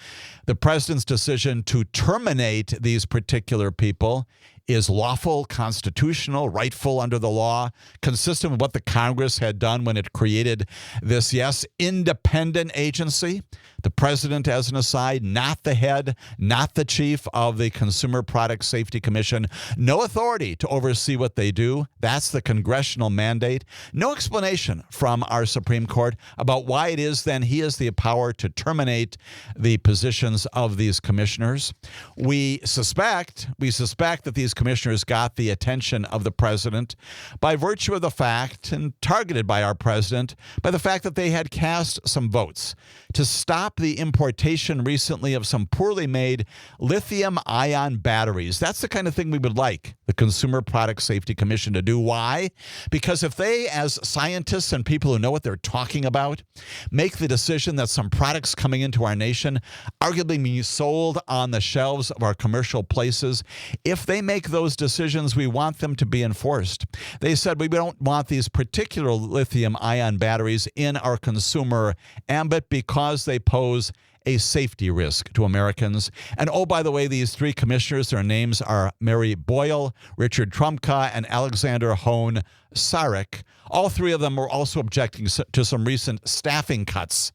the president's decision to terminate these particular people is lawful, constitutional, rightful under the law, consistent with what the Congress had done when it created this, yes, independent agency. The president, as an aside, not the head, not the chief of the Consumer Product Safety Commission. No authority to oversee what they do. That's the congressional mandate. No explanation from our Supreme Court about why it is then he has the power to terminate the positions of these commissioners. We suspect that these commissioners got the attention of the president by virtue of the fact, and targeted by our president, by the fact that they had cast some votes to stop the importation recently of some poorly made lithium-ion batteries. That's the kind of thing we would like the Consumer Product Safety Commission to do. Why? Because if they, as scientists and people who know what they're talking about, make the decision that some products coming into our nation arguably being sold on the shelves of our commercial places, if they make make those decisions, we want them to be enforced. They said we don't want these particular lithium-ion batteries in our consumer ambit because they pose a safety risk to Americans. And oh, by the way, these three commissioners, their names are Mary Boyle, Richard Trumka, and Alexander Hone Sarek. All three of them were also objecting to some recent staffing cuts,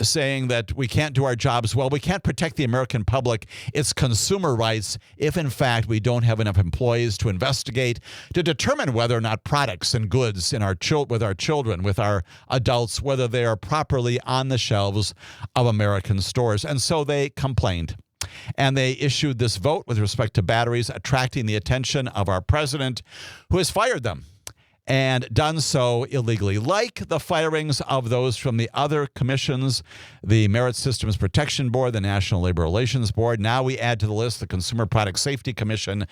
saying that we can't do our jobs well. We can't protect the American public, its consumer rights, if in fact we don't have enough employees to investigate, to determine whether or not products and goods in with our children, with our adults, whether they are properly on the shelves of American stores. And so they complained. And they issued this vote with respect to batteries, attracting the attention of our president, who has fired them, and done so illegally. Like the firings of those from the other commissions, the Merit Systems Protection Board, the National Labor Relations Board. Now we add to the list the Consumer Product Safety Commission.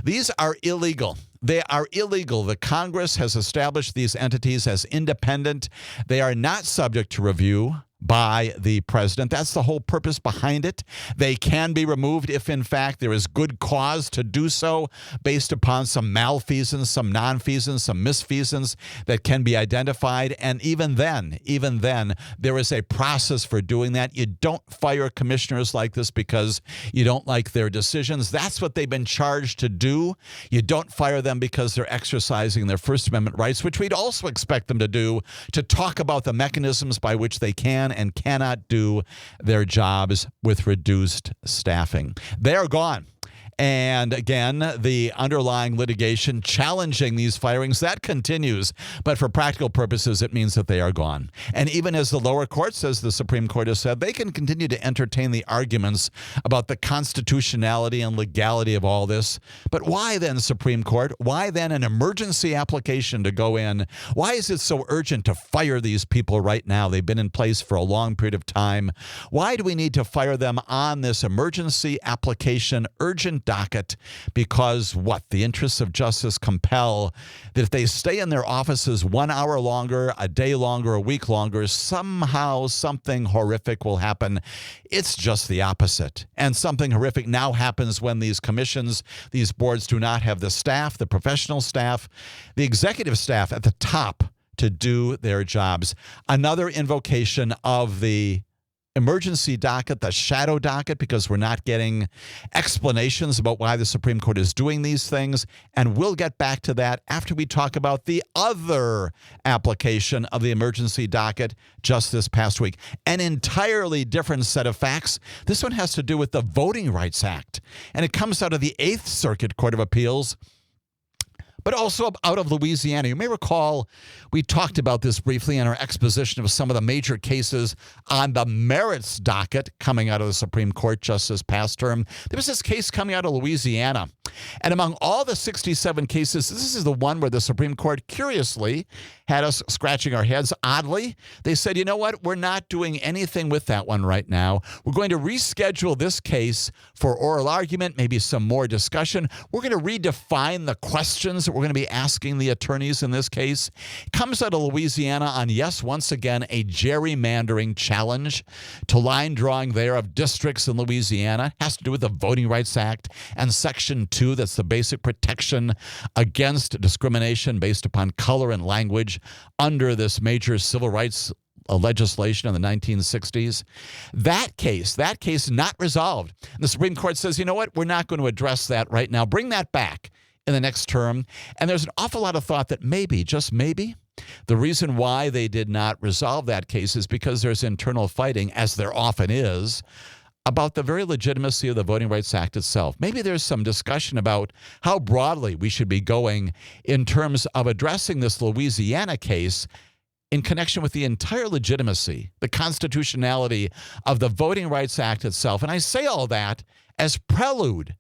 These are illegal. They are illegal. The Congress has established these entities as independent. They are not subject to review by the president. That's the whole purpose behind it. They can be removed if, in fact, there is good cause to do so based upon some malfeasance, some nonfeasance, some misfeasance that can be identified. And even then, there is a process for doing that. You don't fire commissioners like this because you don't like their decisions. That's what they've been charged to do. You don't fire them because they're exercising their First Amendment rights, which we'd also expect them to do, to talk about the mechanisms by which they can and cannot do their jobs with reduced staffing. They are gone. And again, the underlying litigation challenging these firings, that continues. But for practical purposes, it means that they are gone. And even as the lower courts, as the Supreme Court has said, they can continue to entertain the arguments about the constitutionality and legality of all this. But why then, Supreme Court? Why then an emergency application to go in? Why is it so urgent to fire these people right now? They've been in place for a long period of time. Why do we need to fire them on this emergency application, urgent docket? Because what? The interests of justice compel that if they stay in their offices 1 hour longer, a day longer, a week longer, somehow something horrific will happen. It's just the opposite. And something horrific now happens when these commissions, these boards do not have the staff, the professional staff, the executive staff at the top to do their jobs. Another invocation of the emergency docket, the shadow docket, because we're not getting explanations about why the Supreme Court is doing these things. And we'll get back to that after we talk about the other application of the emergency docket just this past week. An entirely different set of facts. This one has to do with the Voting Rights Act. And it comes out of the Eighth Circuit Court of Appeals, but also out of Louisiana. You may recall we talked about this briefly in our exposition of some of the major cases on the merits docket coming out of the Supreme Court just this past term. There was this case coming out of Louisiana. And among all the 67 cases, this is the one where the Supreme Court curiously had us scratching our heads. Oddly, they said, you know what? We're not doing anything with that one right now. We're going to reschedule this case for oral argument, maybe some more discussion. We're going to redefine the questions that we're going to be asking the attorneys in this case. It comes out of Louisiana on, yes, once again, a gerrymandering challenge to line drawing there of districts in Louisiana. It has to do with the Voting Rights Act and Section 2. That's the basic protection against discrimination based upon color and language under this major civil rights legislation in the 1960s. That case not resolved. And the Supreme Court says, you know what? We're not going to address that right now. Bring that back in the next term. And there's an awful lot of thought that maybe, just maybe, the reason why they did not resolve that case is because there's internal fighting, as there often is, about the very legitimacy of the Voting Rights Act itself. Maybe there's some discussion about how broadly we should be going in terms of addressing this Louisiana case in connection with the entire legitimacy, the constitutionality of the Voting Rights Act itself. And I say all that as prelude,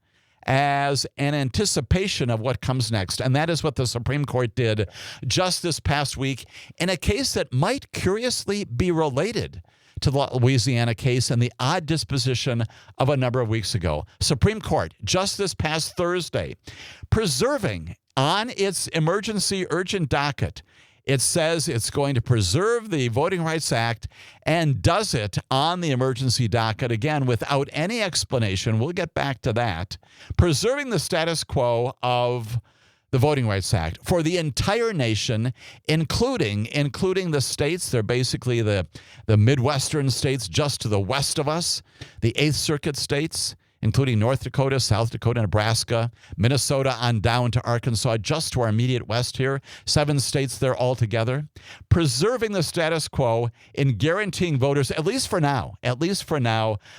as an anticipation of what comes next. And that is what the Supreme Court did just this past week in a case that might curiously be related to the Louisiana case and the odd disposition of a number of weeks ago. Supreme Court, just this past Thursday, preserving on its emergency urgent docket It says it's going to preserve the Voting Rights Act and does it on the emergency docket, again, without any explanation. We'll get back to that. Preserving the status quo of the Voting Rights Act for the entire nation, including the states. They're basically the Midwestern states just to the west of us, the 8th Circuit states, including North Dakota, South Dakota, Nebraska, Minnesota on down to Arkansas, just to our immediate west here, 7 states there altogether, preserving the status quo in guaranteeing voters, at least for now,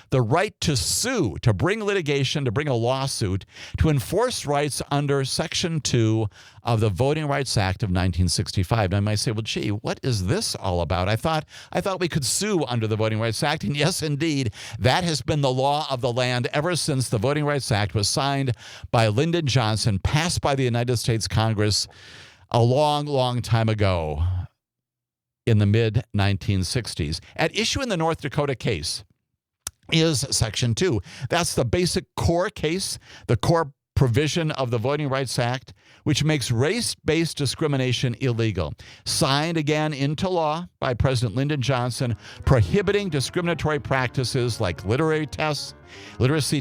the right to sue, to bring litigation, to bring a lawsuit, to enforce rights under Section 2 of the Voting Rights Act of 1965. Now, I might say, well, gee, what is this all about? I thought we could sue under the Voting Rights Act, and yes, indeed, that has been the law of the land ever since the Voting Rights Act was signed by Lyndon Johnson, passed by the United States Congress a long, long time ago in the mid-1960s. At issue in the North Dakota case is Section 2. That's the basic core case, the core provision of the Voting Rights Act, which makes race-based discrimination illegal. Signed again into law by President Lyndon Johnson, prohibiting discriminatory practices like literacy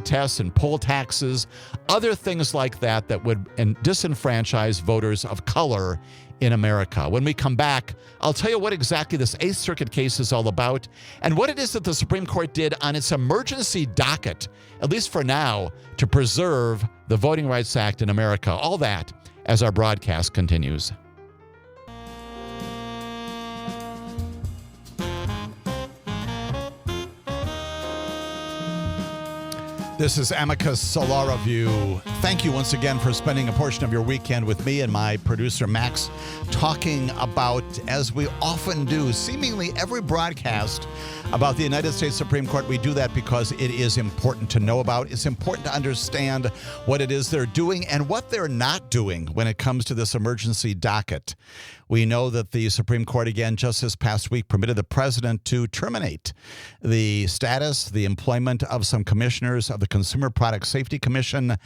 tests and poll taxes, other things like that would disenfranchise voters of color in America. When we come back, I'll tell you what exactly this 8th Circuit case is all about and what it is that the Supreme Court did on its emergency docket, at least for now, to preserve the Voting Rights Act in America. All that as our broadcast continues. This is Amicus, a law review. Thank you once again for spending a portion of your weekend with me and my producer, Max, talking about, as we often do, seemingly every broadcast about the United States Supreme Court. We do that because it is important to know about. It's important to understand what it is they're doing and what they're not doing when it comes to this emergency docket. We know that the Supreme Court, again, just this past week, permitted the president to terminate the status, the employment of some commissioners of the Consumer Product Safety Commission.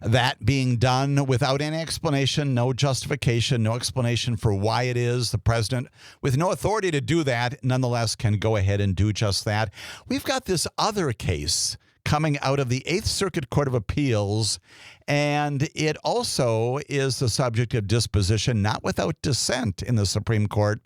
That being done without any explanation, no justification, no explanation for why it is. The president, with no authority to do that, nonetheless can go ahead and do just that. We've got this other case coming out of the 8th Circuit Court of Appeals, and it also is the subject of disposition, not without dissent in the Supreme Court,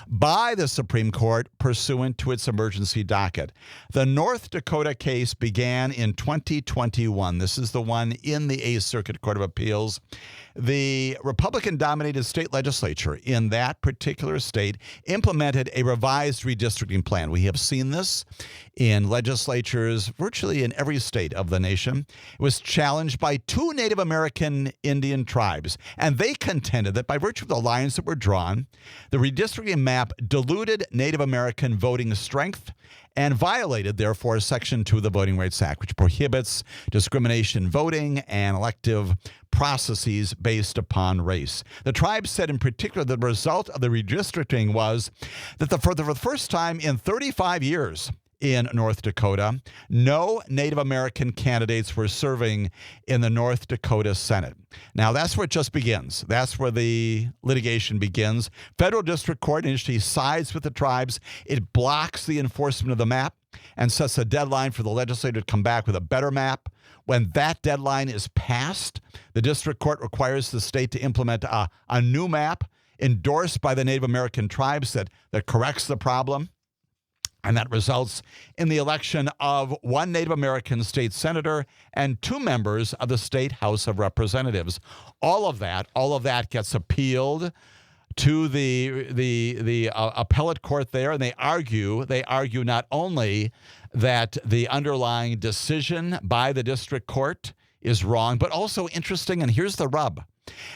by the Supreme Court pursuant to its emergency docket. The North Dakota case began in 2021. This is the one in the 8th Circuit Court of Appeals. The Republican-dominated state legislature in that particular state implemented a revised redistricting plan. We have seen this in legislatures virtually in every state of the nation. It was challenged by 2 Native American Indian tribes, and they contended that by virtue of the lines that were drawn, the redistricting map diluted Native American voting strength and violated, therefore, Section 2 of the Voting Rights Act, which prohibits discrimination in voting and elective processes based upon race. The tribe said in particular the result of the redistricting was that for the first time in 35 years in North Dakota, no Native American candidates were serving in the North Dakota Senate. Now, that's where it just begins. That's where the litigation begins. Federal District Court initially sides with the tribes. It blocks the enforcement of the map and sets a deadline for the legislature to come back with a better map. When that deadline is passed, the district court requires the state to implement a new map endorsed by the Native American tribes that corrects the problem. And that results in the election of 1 Native American state senator and 2 members of the state House of Representatives. All of that gets appealed to the appellate court there, and they argue not only that the underlying decision by the district court is wrong, but also interesting, and here's the rub,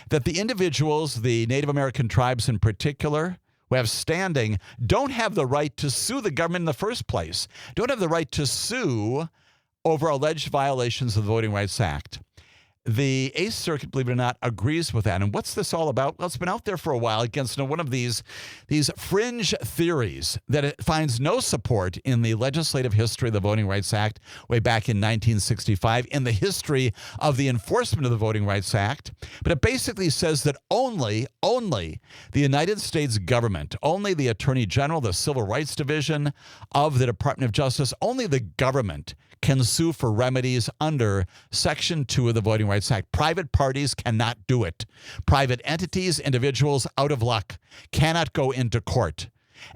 that the individuals, the Native American tribes in particular, who have standing, don't have the right to sue the government in the first place, don't have the right to sue over alleged violations of the Voting Rights Act. The Eighth Circuit, believe it or not, agrees with that. And what's this all about? Well, it's been out there for a while against one of these fringe theories that it finds no support in the legislative history of the Voting Rights Act way back in 1965, in the history of the enforcement of the Voting Rights Act. But it basically says that only the United States government, only the Attorney General, the Civil Rights Division of the Department of Justice, only the government can sue for remedies under Section 2 of the Voting Rights Act. Private parties cannot do it. Private entities, individuals, out of luck, cannot go into court.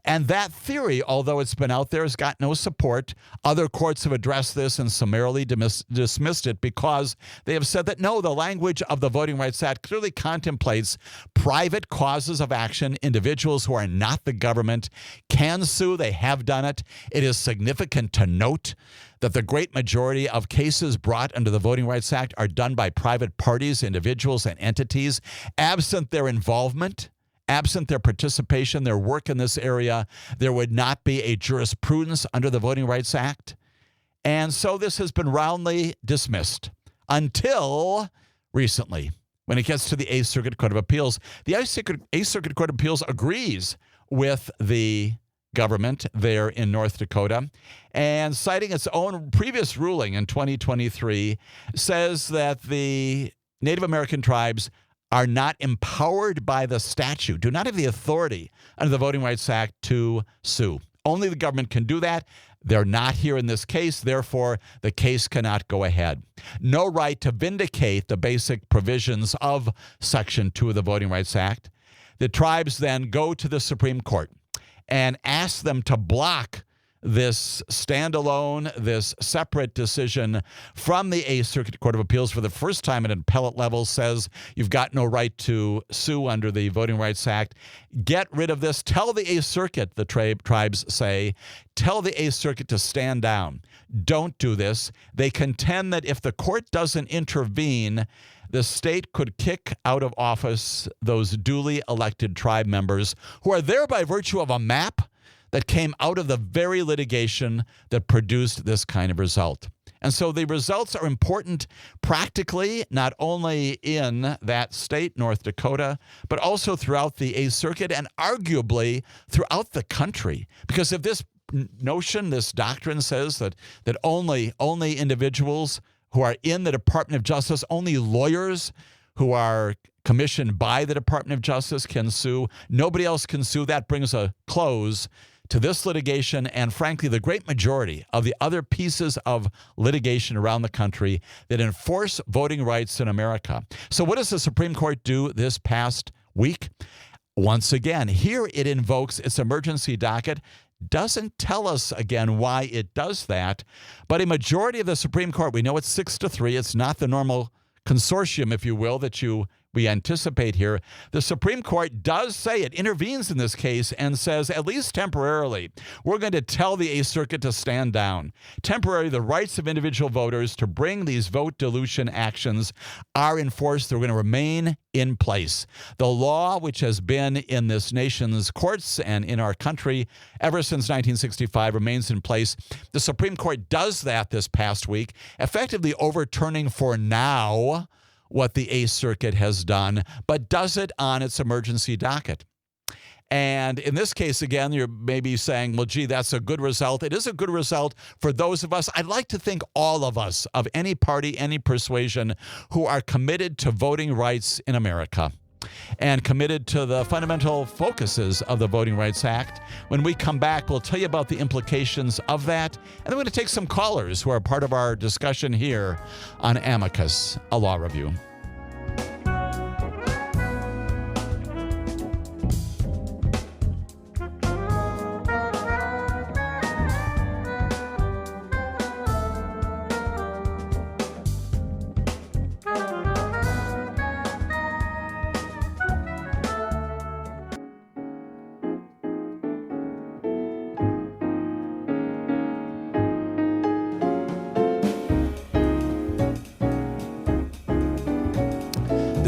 And that theory, although it's been out there, has got no support. Other courts have addressed this and summarily dismissed it because they have said that, no, the language of the Voting Rights Act clearly contemplates private causes of action. Individuals who are not the government can sue. They have done it. It is significant to note that the great majority of cases brought under the Voting Rights Act are done by private parties, individuals, and entities. Absent their involvement, absent their participation, their work in this area, there would not be a jurisprudence under the Voting Rights Act. And so this has been roundly dismissed until recently, when it gets to the Eighth Circuit Court of Appeals. The Eighth Circuit Court of Appeals agrees with the government there in North Dakota, and citing its own previous ruling in 2023, says that the Native American tribes are not empowered by the statute, do not have the authority under the Voting Rights Act to sue. Only the government can do that. They're not here in this case, therefore the case cannot go ahead. No right to vindicate the basic provisions of Section 2 of the Voting Rights Act. The tribes then go to the Supreme Court and ask them to block this standalone, this separate decision from the Eighth Circuit Court of Appeals for the first time at an appellate level, says you've got no right to sue under the Voting Rights Act. Get rid of this. Tell the Eighth Circuit, the tribes say, tell the Eighth Circuit to stand down. Don't do this. They contend that if the court doesn't intervene, the state could kick out of office those duly elected tribe members who are there by virtue of a map that came out of the very litigation that produced this kind of result. And so the results are important practically, not only in that state, North Dakota, but also throughout the Eighth Circuit and arguably throughout the country. Because if this notion, this doctrine says that only individuals who are in the Department of Justice, only lawyers who are commissioned by the Department of Justice can sue, nobody else can sue, that brings a close to this litigation and, frankly, the great majority of the other pieces of litigation around the country that enforce voting rights in America. So what does the Supreme Court do this past week? Once again, here it invokes its emergency docket. Doesn't tell us, again, why it does that. But a majority of the Supreme Court, we know it's 6-3. It's not the normal consortium, if you will, that we anticipate here. The Supreme Court does say, it intervenes in this case and says, at least temporarily, we're going to tell the Eighth Circuit to stand down. Temporarily, the rights of individual voters to bring these vote dilution actions are enforced. They're going to remain in place. The law, which has been in this nation's courts and in our country ever since 1965, remains in place. The Supreme Court does that this past week, effectively overturning for now what the Eighth Circuit has done, but does it on its emergency docket. And in this case, again, you're maybe saying, well, gee, that's a good result. It is a good result for those of us, I'd like to think all of us, of any party, any persuasion, who are committed to voting rights in America and committed to the fundamental focuses of the Voting Rights Act. When we come back, we'll tell you about the implications of that, and then we're going to take some callers who are part of our discussion here on Amicus, a law review.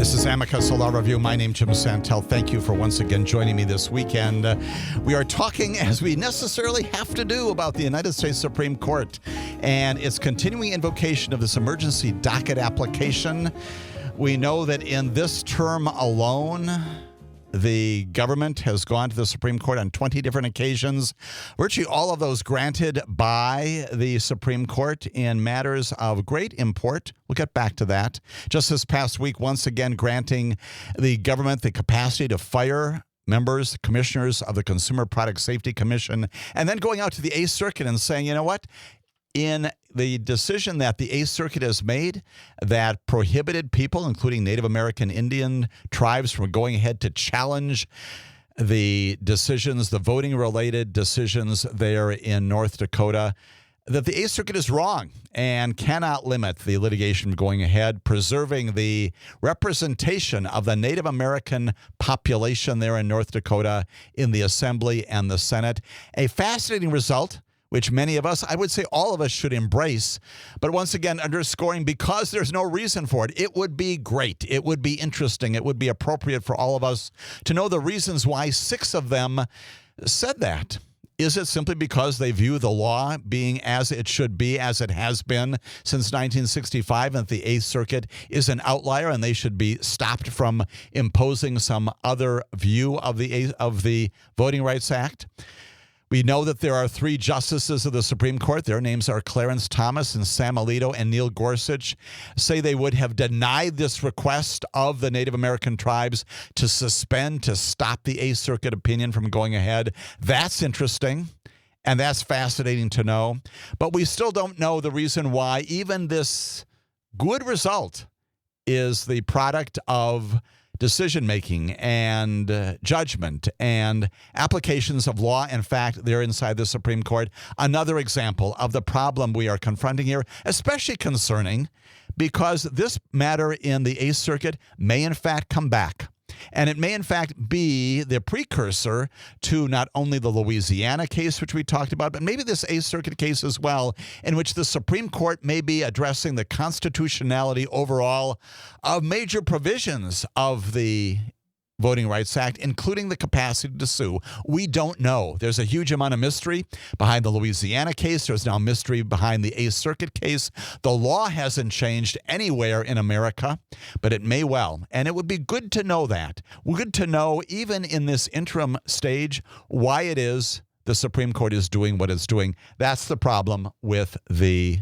This is Amicus, a law review. My name's Jim Santelle. Thank you for once again joining me this weekend. We are talking, as we necessarily have to do, about the United States Supreme Court and its continuing invocation of this emergency docket application. We know that in this term alone, the government has gone to the Supreme Court on 20 different occasions, virtually all of those granted by the Supreme Court in matters of great import. We'll get back to that. Just this past week, once again, granting the government the capacity to fire members, commissioners of the Consumer Product Safety Commission, and then going out to the Eighth Circuit and saying, you know what? In the decision that the Eighth Circuit has made that prohibited people, including Native American Indian tribes, from going ahead to challenge the decisions, the voting-related decisions there in North Dakota, that the Eighth Circuit is wrong and cannot limit the litigation going ahead, preserving the representation of the Native American population there in North Dakota in the Assembly and the Senate. A fascinating result, which many of us, I would say all of us, should embrace. But once again, underscoring, because there's no reason for it, it would be great. It would be interesting. It would be appropriate for all of us to know the reasons why 6 of them said that. Is it simply because they view the law being as it should be, as it has been since 1965, and that the Eighth Circuit is an outlier and they should be stopped from imposing some other view of the Voting Rights Act? We know that there are 3 justices of the Supreme Court. Their names are Clarence Thomas and Sam Alito and Neil Gorsuch. Say they would have denied this request of the Native American tribes to suspend, to stop the Eighth Circuit opinion from going ahead. That's interesting, and that's fascinating to know. But we still don't know the reason why even this good result is the product of decision-making and judgment and applications of law and fact there inside the Supreme Court. Another example of the problem we are confronting here, especially concerning because this matter in the Eighth Circuit may in fact come back. And it may, in fact, be the precursor to not only the Louisiana case, which we talked about, but maybe this Eighth Circuit case as well, in which the Supreme Court may be addressing the constitutionality overall of major provisions of the Voting Rights Act, including the capacity to sue. We don't know. There's a huge amount of mystery behind the Louisiana case. There's now mystery behind the Eighth Circuit case. The law hasn't changed anywhere in America, but it may well. And it would be good to know that. Good to know, even in this interim stage, why it is the Supreme Court is doing what it's doing. That's the problem with the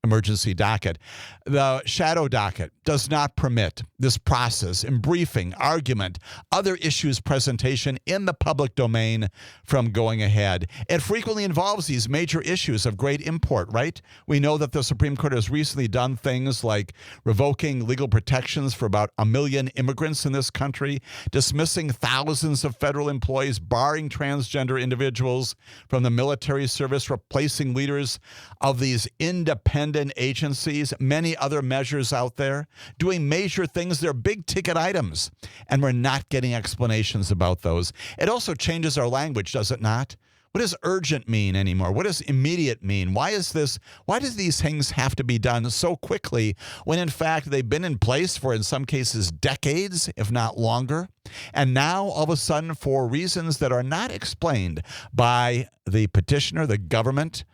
emergency docket. The shadow docket does not permit this process in briefing, argument, other issues presentation in the public domain from going ahead. It frequently involves these major issues of great import, right? We know that the Supreme Court has recently done things like revoking legal protections for about 1 million immigrants in this country, dismissing thousands of federal employees, barring transgender individuals from the military service, replacing leaders of these independent agencies, many other measures out there, doing major things. They're big ticket items, and we're not getting explanations about those. It also changes our language, does it not? What does urgent mean anymore? What does immediate mean? Why does these things have to be done so quickly when in fact they've been in place for, in some cases, decades, if not longer? And now all of a sudden, for reasons that are not explained by the petitioner, the government,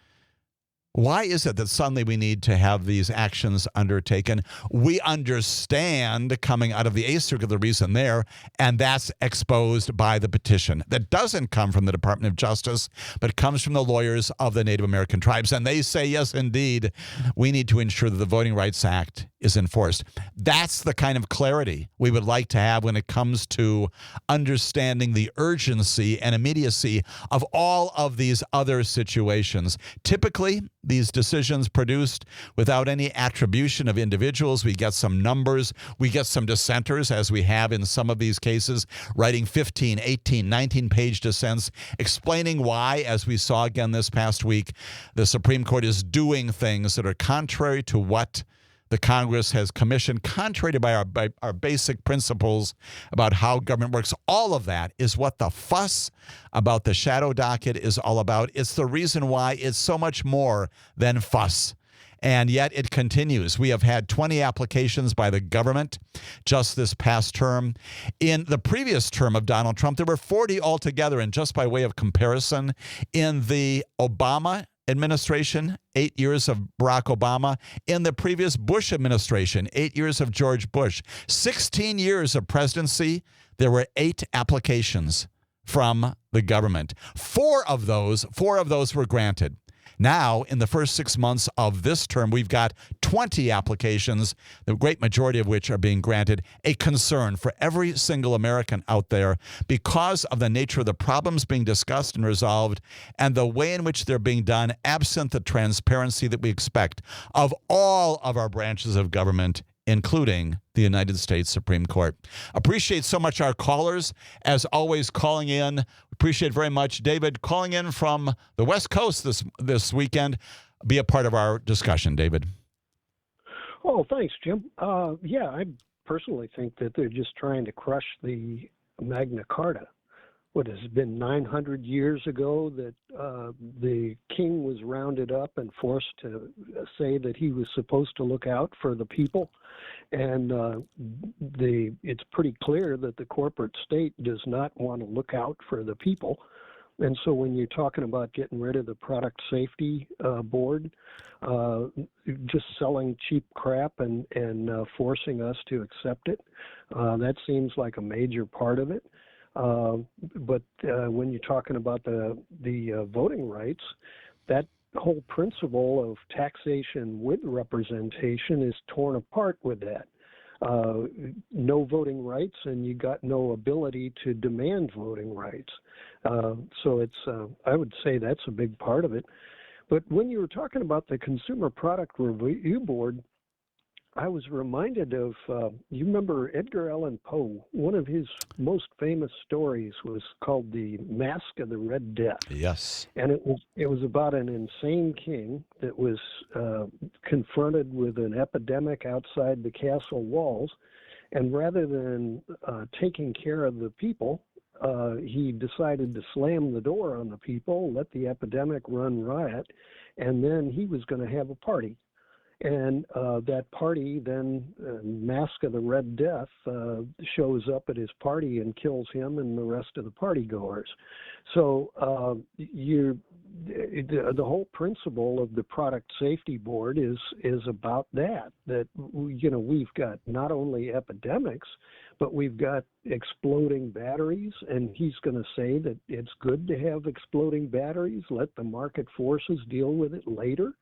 why is it that suddenly we need to have these actions undertaken? We understand coming out of the Eighth Circuit the reason there, and that's exposed by the petition. That doesn't come from the Department of Justice, but comes from the lawyers of the Native American tribes. And they say, yes, indeed, we need to ensure that the Voting Rights Act is enforced. That's the kind of clarity we would like to have when it comes to understanding the urgency and immediacy of all of these other situations. Typically, these decisions produced without any attribution of individuals. We get some numbers. We get some dissenters, as we have in some of these cases, writing 15, 18, 19-page dissents, explaining why, as we saw again this past week, the Supreme Court is doing things that are contrary to what the Congress has commissioned, contrary to our basic principles about how government works. All of that is what the fuss about the shadow docket is all about. It's the reason why it's so much more than fuss. And yet it continues. We have had 20 applications by the government just this past term. In the previous term of Donald Trump, there were 40 altogether. And just by way of comparison, in the Obama administration, 8 years of Barack Obama. In the previous Bush administration, 8 years of George Bush. 16 years of presidency, there were 8 applications from the government. Four of those were granted. Now, in the first 6 months of this term, we've got 20 applications, the great majority of which are being granted. A concern for every single American out there because of the nature of the problems being discussed and resolved and the way in which they're being done, absent the transparency that we expect of all of our branches of government, including the United States Supreme Court. Appreciate so much our callers, as always, calling in. Appreciate very much David calling in from the West Coast this weekend. Be a part of our discussion, David. Oh, thanks, Jim. Yeah, I personally think that they're just trying to crush the Magna Carta. What has been 900 years ago that the king was rounded up and forced to say that he was supposed to look out for the people. And it's pretty clear that the corporate state does not want to look out for the people. And so when you're talking about getting rid of the product safety board, just selling cheap crap and forcing us to accept it, that seems like a major part of it. But when you're talking about the voting rights, that whole principle of taxation with representation is torn apart with that. No voting rights, and you got no ability to demand voting rights. So it's, I would say that's a big part of it. But when you were talking about the Consumer Product Review Board, I was reminded of, you remember Edgar Allan Poe? One of his most famous stories was called The Mask of the Red Death. Yes. And it was about an insane king that was confronted with an epidemic outside the castle walls. And rather than taking care of the people, he decided to slam the door on the people, let the epidemic run riot, and then he was going to have a party. And that party then, Mask of the Red Death, shows up at his party and kills him and the rest of the party goers. So the whole principle of the Product Safety Board is about that we've got not only epidemics, but we've got exploding batteries, and he's going to say that it's good to have exploding batteries, let the market forces deal with it later.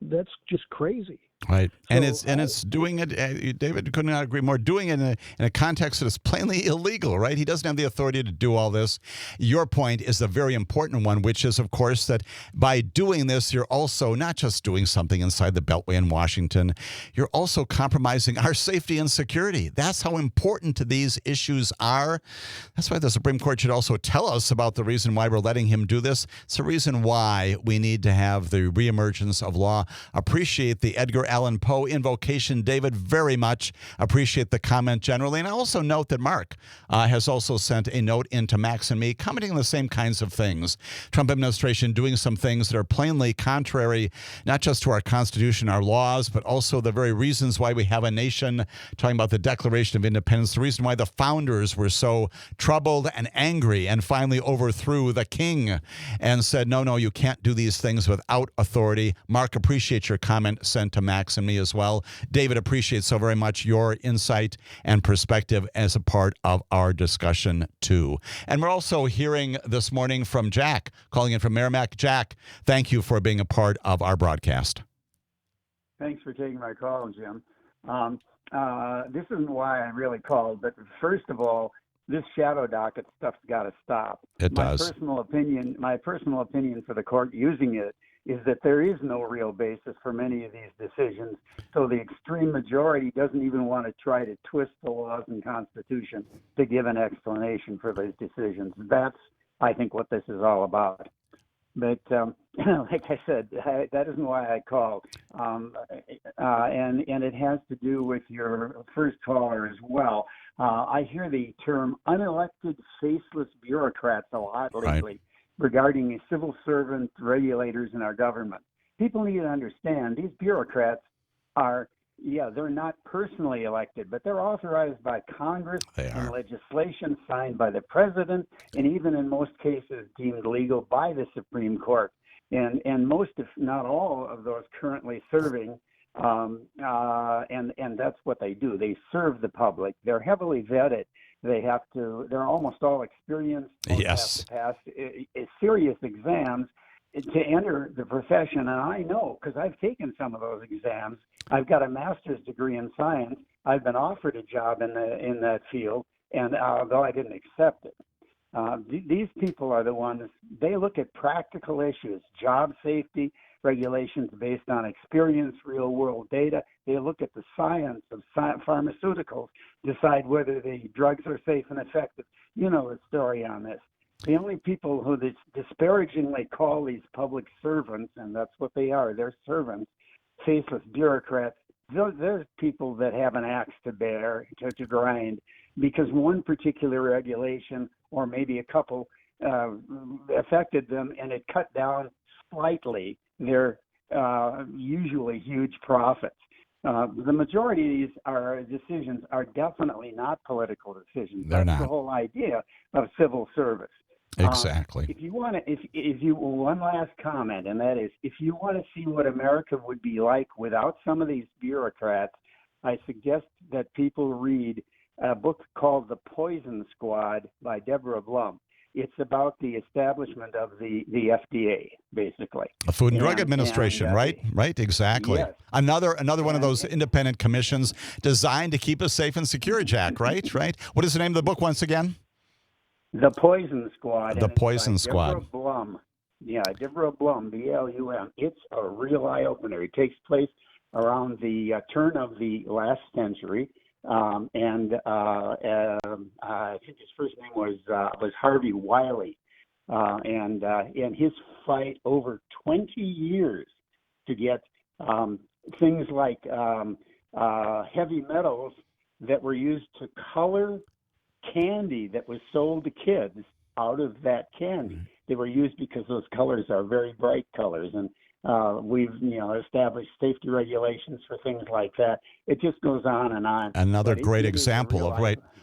That's just crazy. Right. So, and it's doing it, David could not agree more, doing it in a context that is plainly illegal, right? He doesn't have the authority to do all this. Your point is a very important one, which is, of course, that by doing this, you're also not just doing something inside the Beltway in Washington, you're also compromising our safety and security. That's how important these issues are. That's why the Supreme Court should also tell us about the reason why we're letting him do this. It's the reason why we need to have the reemergence of law. Appreciate the Edgar Allan Poe invocation, David, very much. Appreciate the comment generally. And I also note that Mark has also sent a note into Max and me commenting on the same kinds of things. Trump administration doing some things that are plainly contrary, not just to our Constitution, our laws, but also the very reasons why we have a nation, talking about the Declaration of Independence, the reason why the founders were so troubled and angry and finally overthrew the king and said, no, you can't do these things without authority. Mark, appreciate your comment sent to Max and me as well. David, appreciate so very much your insight and perspective as a part of our discussion too. And we're also hearing this morning from Jack, calling in from Merrimack. Jack, thank you for being a part of our broadcast. Thanks for taking my call, Jim. This isn't why I really called, but first of all, this shadow docket stuff's got to stop. It does. My personal opinion for the court using it is that there is no real basis for many of these decisions. So the extreme majority doesn't even want to try to twist the laws and Constitution to give an explanation for those decisions. That's, I think, what this is all about. But like I said, that isn't why I called. And it has to do with your first caller as well. I hear the term unelected, faceless bureaucrats a lot lately. Right. Regarding civil servant regulators in our government. people need to understand these bureaucrats are, they're not personally elected, but they're authorized by Congress and legislation signed by the president, and even in most cases deemed legal by the Supreme Court. And most, if not all, of those currently serving, and that's what they do. They serve the public. They're heavily vetted. They're almost all experienced. Yes. Have to pass serious exams to enter the profession. And I know, because I've taken some of those exams. I've got a master's degree in science. I've been offered a job in that field, and though I didn't accept it. These people are the ones, they look at practical issues, job safety, regulations based on experience, real world data. They look at the science of pharmaceuticals, decide whether the drugs are safe and effective. You know the story on this. The only people who disparagingly call these public servants, and that's what they are, they're servants, faceless bureaucrats, they're people that have an axe to bear, to grind, because one particular regulation or maybe a couple affected them, and it cut down slightly their usually huge profits. The majority of these decisions are definitely not political decisions. They're not. The whole idea of civil service. Exactly. If you want to, one last comment, and that is, if you want to see what America would be like without some of these bureaucrats, I suggest that people read a book called The Poison Squad by Deborah Blum. It's about the establishment of the FDA, basically. The Food and Drug Administration, right? Right, exactly. Yes. Another one of those independent commissions designed to keep us safe and secure, Jack, right? Right. What is the name of the book once again? The Poison Squad. The Poison Squad. Deborah Blum. Yeah, Deborah Blum, B-L-U-M. It's a real eye-opener. It takes place around the turn of the last century. I think his first name was Harvey Wiley, and his fight over 20 years to get things like heavy metals that were used to color candy that was sold to kids out of that candy. They were used because those colors are very bright colors, and we've established safety regulations for things like that. It just goes on and on. Another great example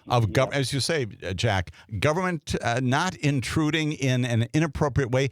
of as you say, Jack, government not intruding in an inappropriate way.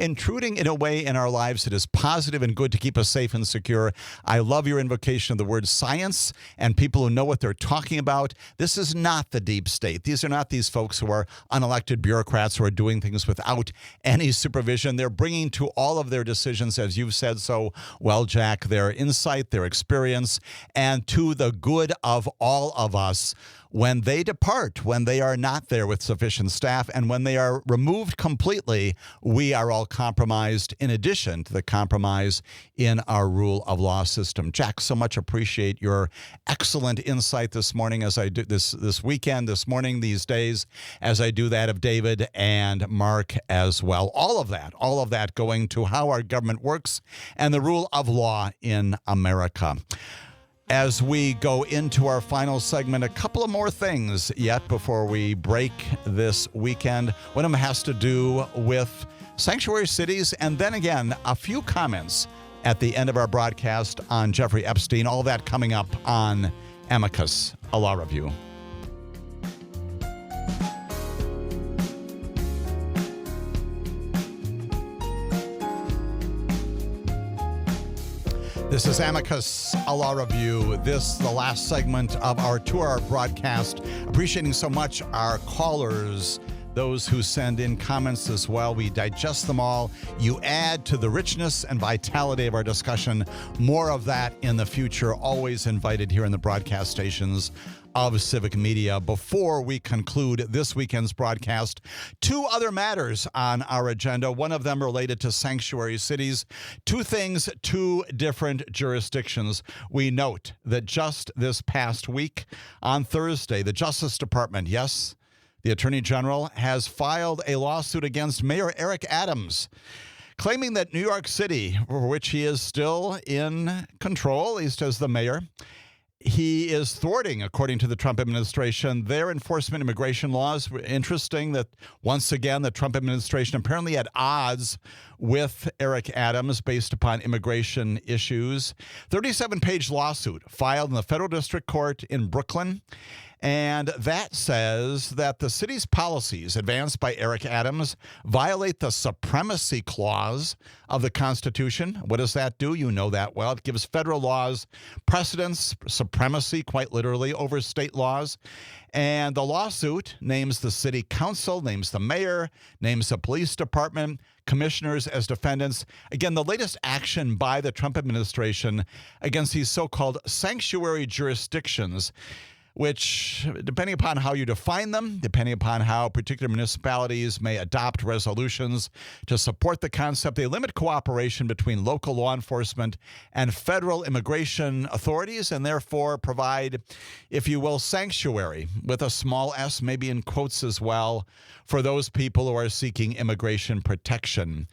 Intruding in a way in our lives that is positive and good to keep us safe and secure. I love your invocation of the word science and people who know what they're talking about. This is not the deep state. These are not these folks who are unelected bureaucrats who are doing things without any supervision. They're bringing to all of their decisions, as you've said so well, Jack, their insight, their experience, and to the good of all of us. When they depart, when they are not there with sufficient staff, and when they are removed completely, we are all compromised in addition to the compromise in our rule of law system. Jack, so much appreciate your excellent insight this morning as I do this weekend, this morning, these days, as I do that of David and Mark as well. All of that going to how our government works and the rule of law in America. As we go into our final segment, a couple of more things yet before we break this weekend. One of them has to do with sanctuary cities, and then again, a few comments at the end of our broadcast on Jeffrey Epstein. All that coming up on Amicus, a law review. This is Amicus, a law review. This, the last segment of our 2-hour broadcast. Appreciating so much our callers, those who send in comments as well. We digest them all. You add to the richness and vitality of our discussion. More of that in the future. Always invited here in the broadcast stations of Civic Media. Before we conclude this weekend's broadcast, 2 other matters on our agenda, one of them related to sanctuary cities. 2 things, 2 different jurisdictions. We note that just this past week, on Thursday, the Justice Department, yes, the Attorney General, has filed a lawsuit against Mayor Eric Adams, claiming that New York City, for which he is still in control, at least as the mayor, he is thwarting, according to the Trump administration, their enforcement immigration laws. Interesting that, once again, the Trump administration apparently at odds with Eric Adams based upon immigration issues. 37-page lawsuit filed in the federal district court in Brooklyn. And that says that the city's policies advanced by Eric Adams violate the supremacy clause of the Constitution. What does that do? You know that well. It gives federal laws precedence, supremacy, quite literally, over state laws. And the lawsuit names the city council, names the mayor, names the police department, commissioners as defendants. Again, the latest action by the Trump administration against these so-called sanctuary jurisdictions, which, depending upon how you define them, depending upon how particular municipalities may adopt resolutions to support the concept, they limit cooperation between local law enforcement and federal immigration authorities, and therefore provide, if you will, sanctuary, with a small s, maybe in quotes as well, for those people who are seeking immigration protection.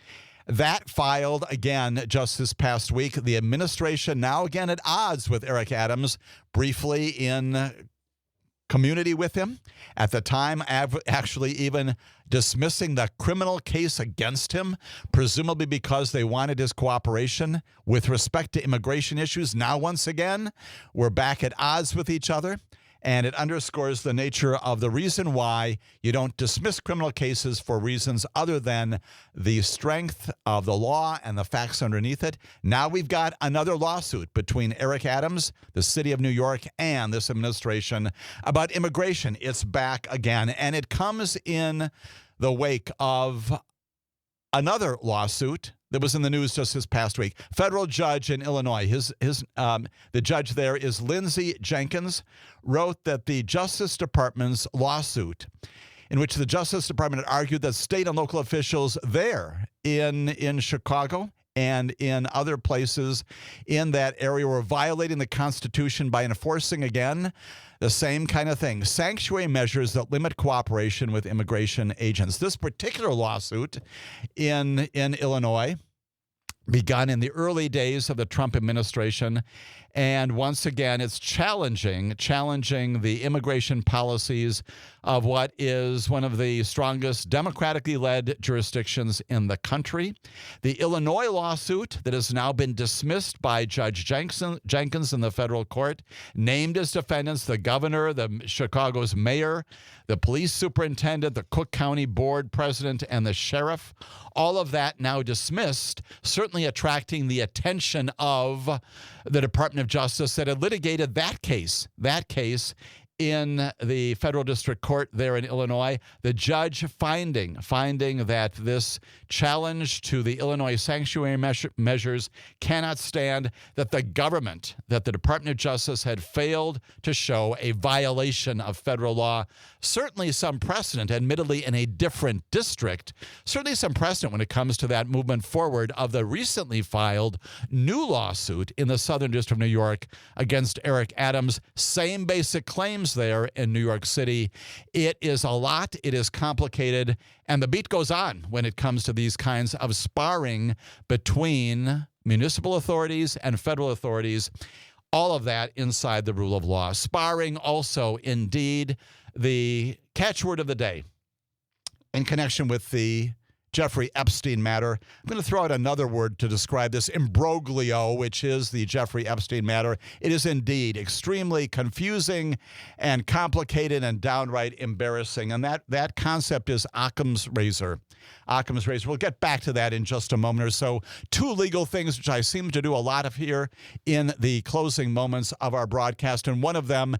That filed again just this past week. The administration now again at odds with Eric Adams, briefly in community with him. At the time, actually even dismissing the criminal case against him, presumably because they wanted his cooperation with respect to immigration issues. Now, once again, we're back at odds with each other. And it underscores the nature of the reason why you don't dismiss criminal cases for reasons other than the strength of the law and the facts underneath it. Now we've got another lawsuit between Eric Adams, the city of New York, and this administration about immigration. It's back again, and it comes in the wake of another lawsuit that was in the news just this past week. Federal judge in Illinois, the judge there is Lindsay Jenkins, wrote that the Justice Department's lawsuit, in which the Justice Department had argued that state and local officials there in Chicago and in other places in that area were violating the Constitution by enforcing, again, the same kind of thing, sanctuary measures that limit cooperation with immigration agents. This particular lawsuit in Illinois begun in the early days of the Trump administration. And once again, it's challenging the immigration policies of what is one of the strongest democratically led jurisdictions in the country. The Illinois lawsuit that has now been dismissed by Judge Jenkins in the federal court named as defendants the governor, the Chicago's mayor, the police superintendent, the Cook County board president, and the sheriff. All of that now dismissed, certainly attracting the attention of the Department of Justice that had litigated that case in the federal district court there in Illinois. The judge finding that this challenge to the Illinois sanctuary measures cannot stand, that the government, that the Department of Justice had failed to show a violation of federal law. Certainly some precedent, admittedly in a different district, certainly some precedent when it comes to that movement forward of the recently filed new lawsuit in the Southern District of New York against Eric Adams. Same basic claims there in New York City. It is a lot. It is complicated. And the beat goes on when it comes to these kinds of sparring between municipal authorities and federal authorities. All of that inside the rule of law. Sparring also, indeed, the catchword of the day in connection with the Jeffrey Epstein matter. I'm going to throw out another word to describe this imbroglio, which is the Jeffrey Epstein matter. It is indeed extremely confusing and complicated and downright embarrassing. And that concept is Occam's razor. Occam's razor. We'll get back to that in just a moment or so. Two legal things, which I seem to do a lot of here in the closing moments of our broadcast. And one of them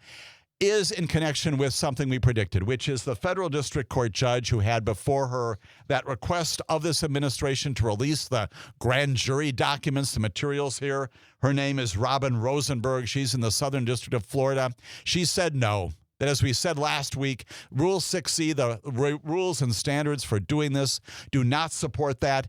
is in connection with something we predicted, which is the federal district court judge who had before her that request of this administration to release the grand jury documents, the materials here. Her name is Robin Rosenberg. She's in the Southern District of Florida. She said no. That, as we said last week, Rule 6C, the rules and standards for doing this, do not support that.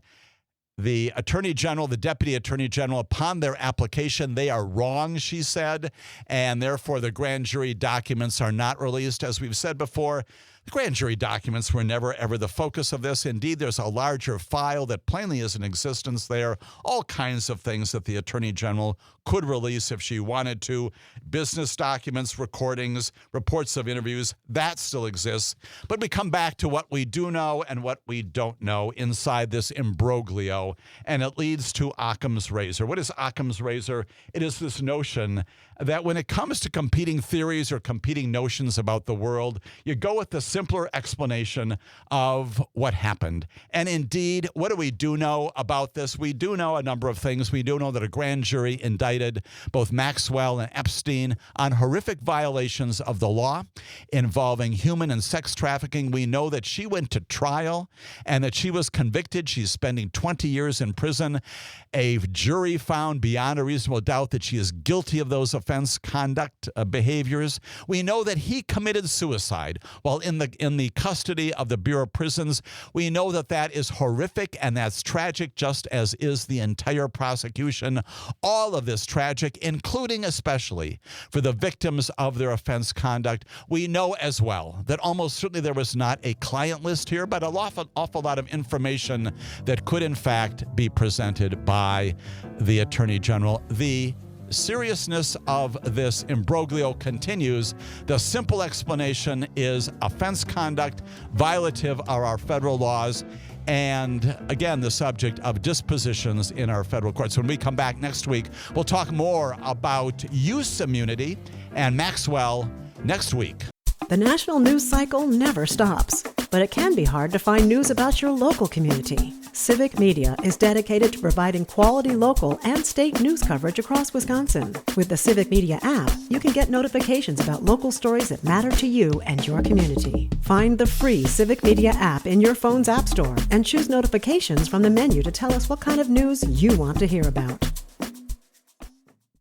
The Attorney General, the Deputy Attorney General, upon their application, they are wrong, she said, and therefore the grand jury documents are not released. As we've said before, The grand jury documents were never, ever the focus of this. Indeed, there's a larger file that plainly is in existence there. All kinds of things that the Attorney General could release if she wanted to. Business documents, recordings, reports of interviews, that still exists. But we come back to what we do know and what we don't know inside this imbroglio, and it leads to Occam's razor. What is Occam's razor? It is this notion that when it comes to competing theories or competing notions about the world, you go with the simpler explanation of what happened. And indeed, what do we know about this? We do know a number of things. We do know that a grand jury indicted both Maxwell and Epstein on horrific violations of the law involving human and sex trafficking. We know that she went to trial and that she was convicted. She's spending 20 years in prison. A jury found beyond a reasonable doubt that she is guilty of those offense conduct behaviors. We know that he committed suicide while in the custody of the Bureau of Prisons. We know that that is horrific and that's tragic, just as is the entire prosecution. All of this tragic, including especially for the victims of their offense conduct. We know as well that almost certainly there was not a client list here, but an awful lot of information that could in fact be presented by the Attorney General. The seriousness of this imbroglio continues. The simple explanation is offense conduct violative of our federal laws, and again, the subject of dispositions in our federal courts. When we come back next week, we'll talk more about use immunity and Maxwell next week. The national news cycle never stops, but it can be hard to find news about your local community. Civic Media is dedicated to providing quality local and state news coverage across Wisconsin. With the Civic Media app, you can get notifications about local stories that matter to you and your community. Find the free Civic Media app in your phone's app store and choose notifications from the menu to tell us what kind of news you want to hear about.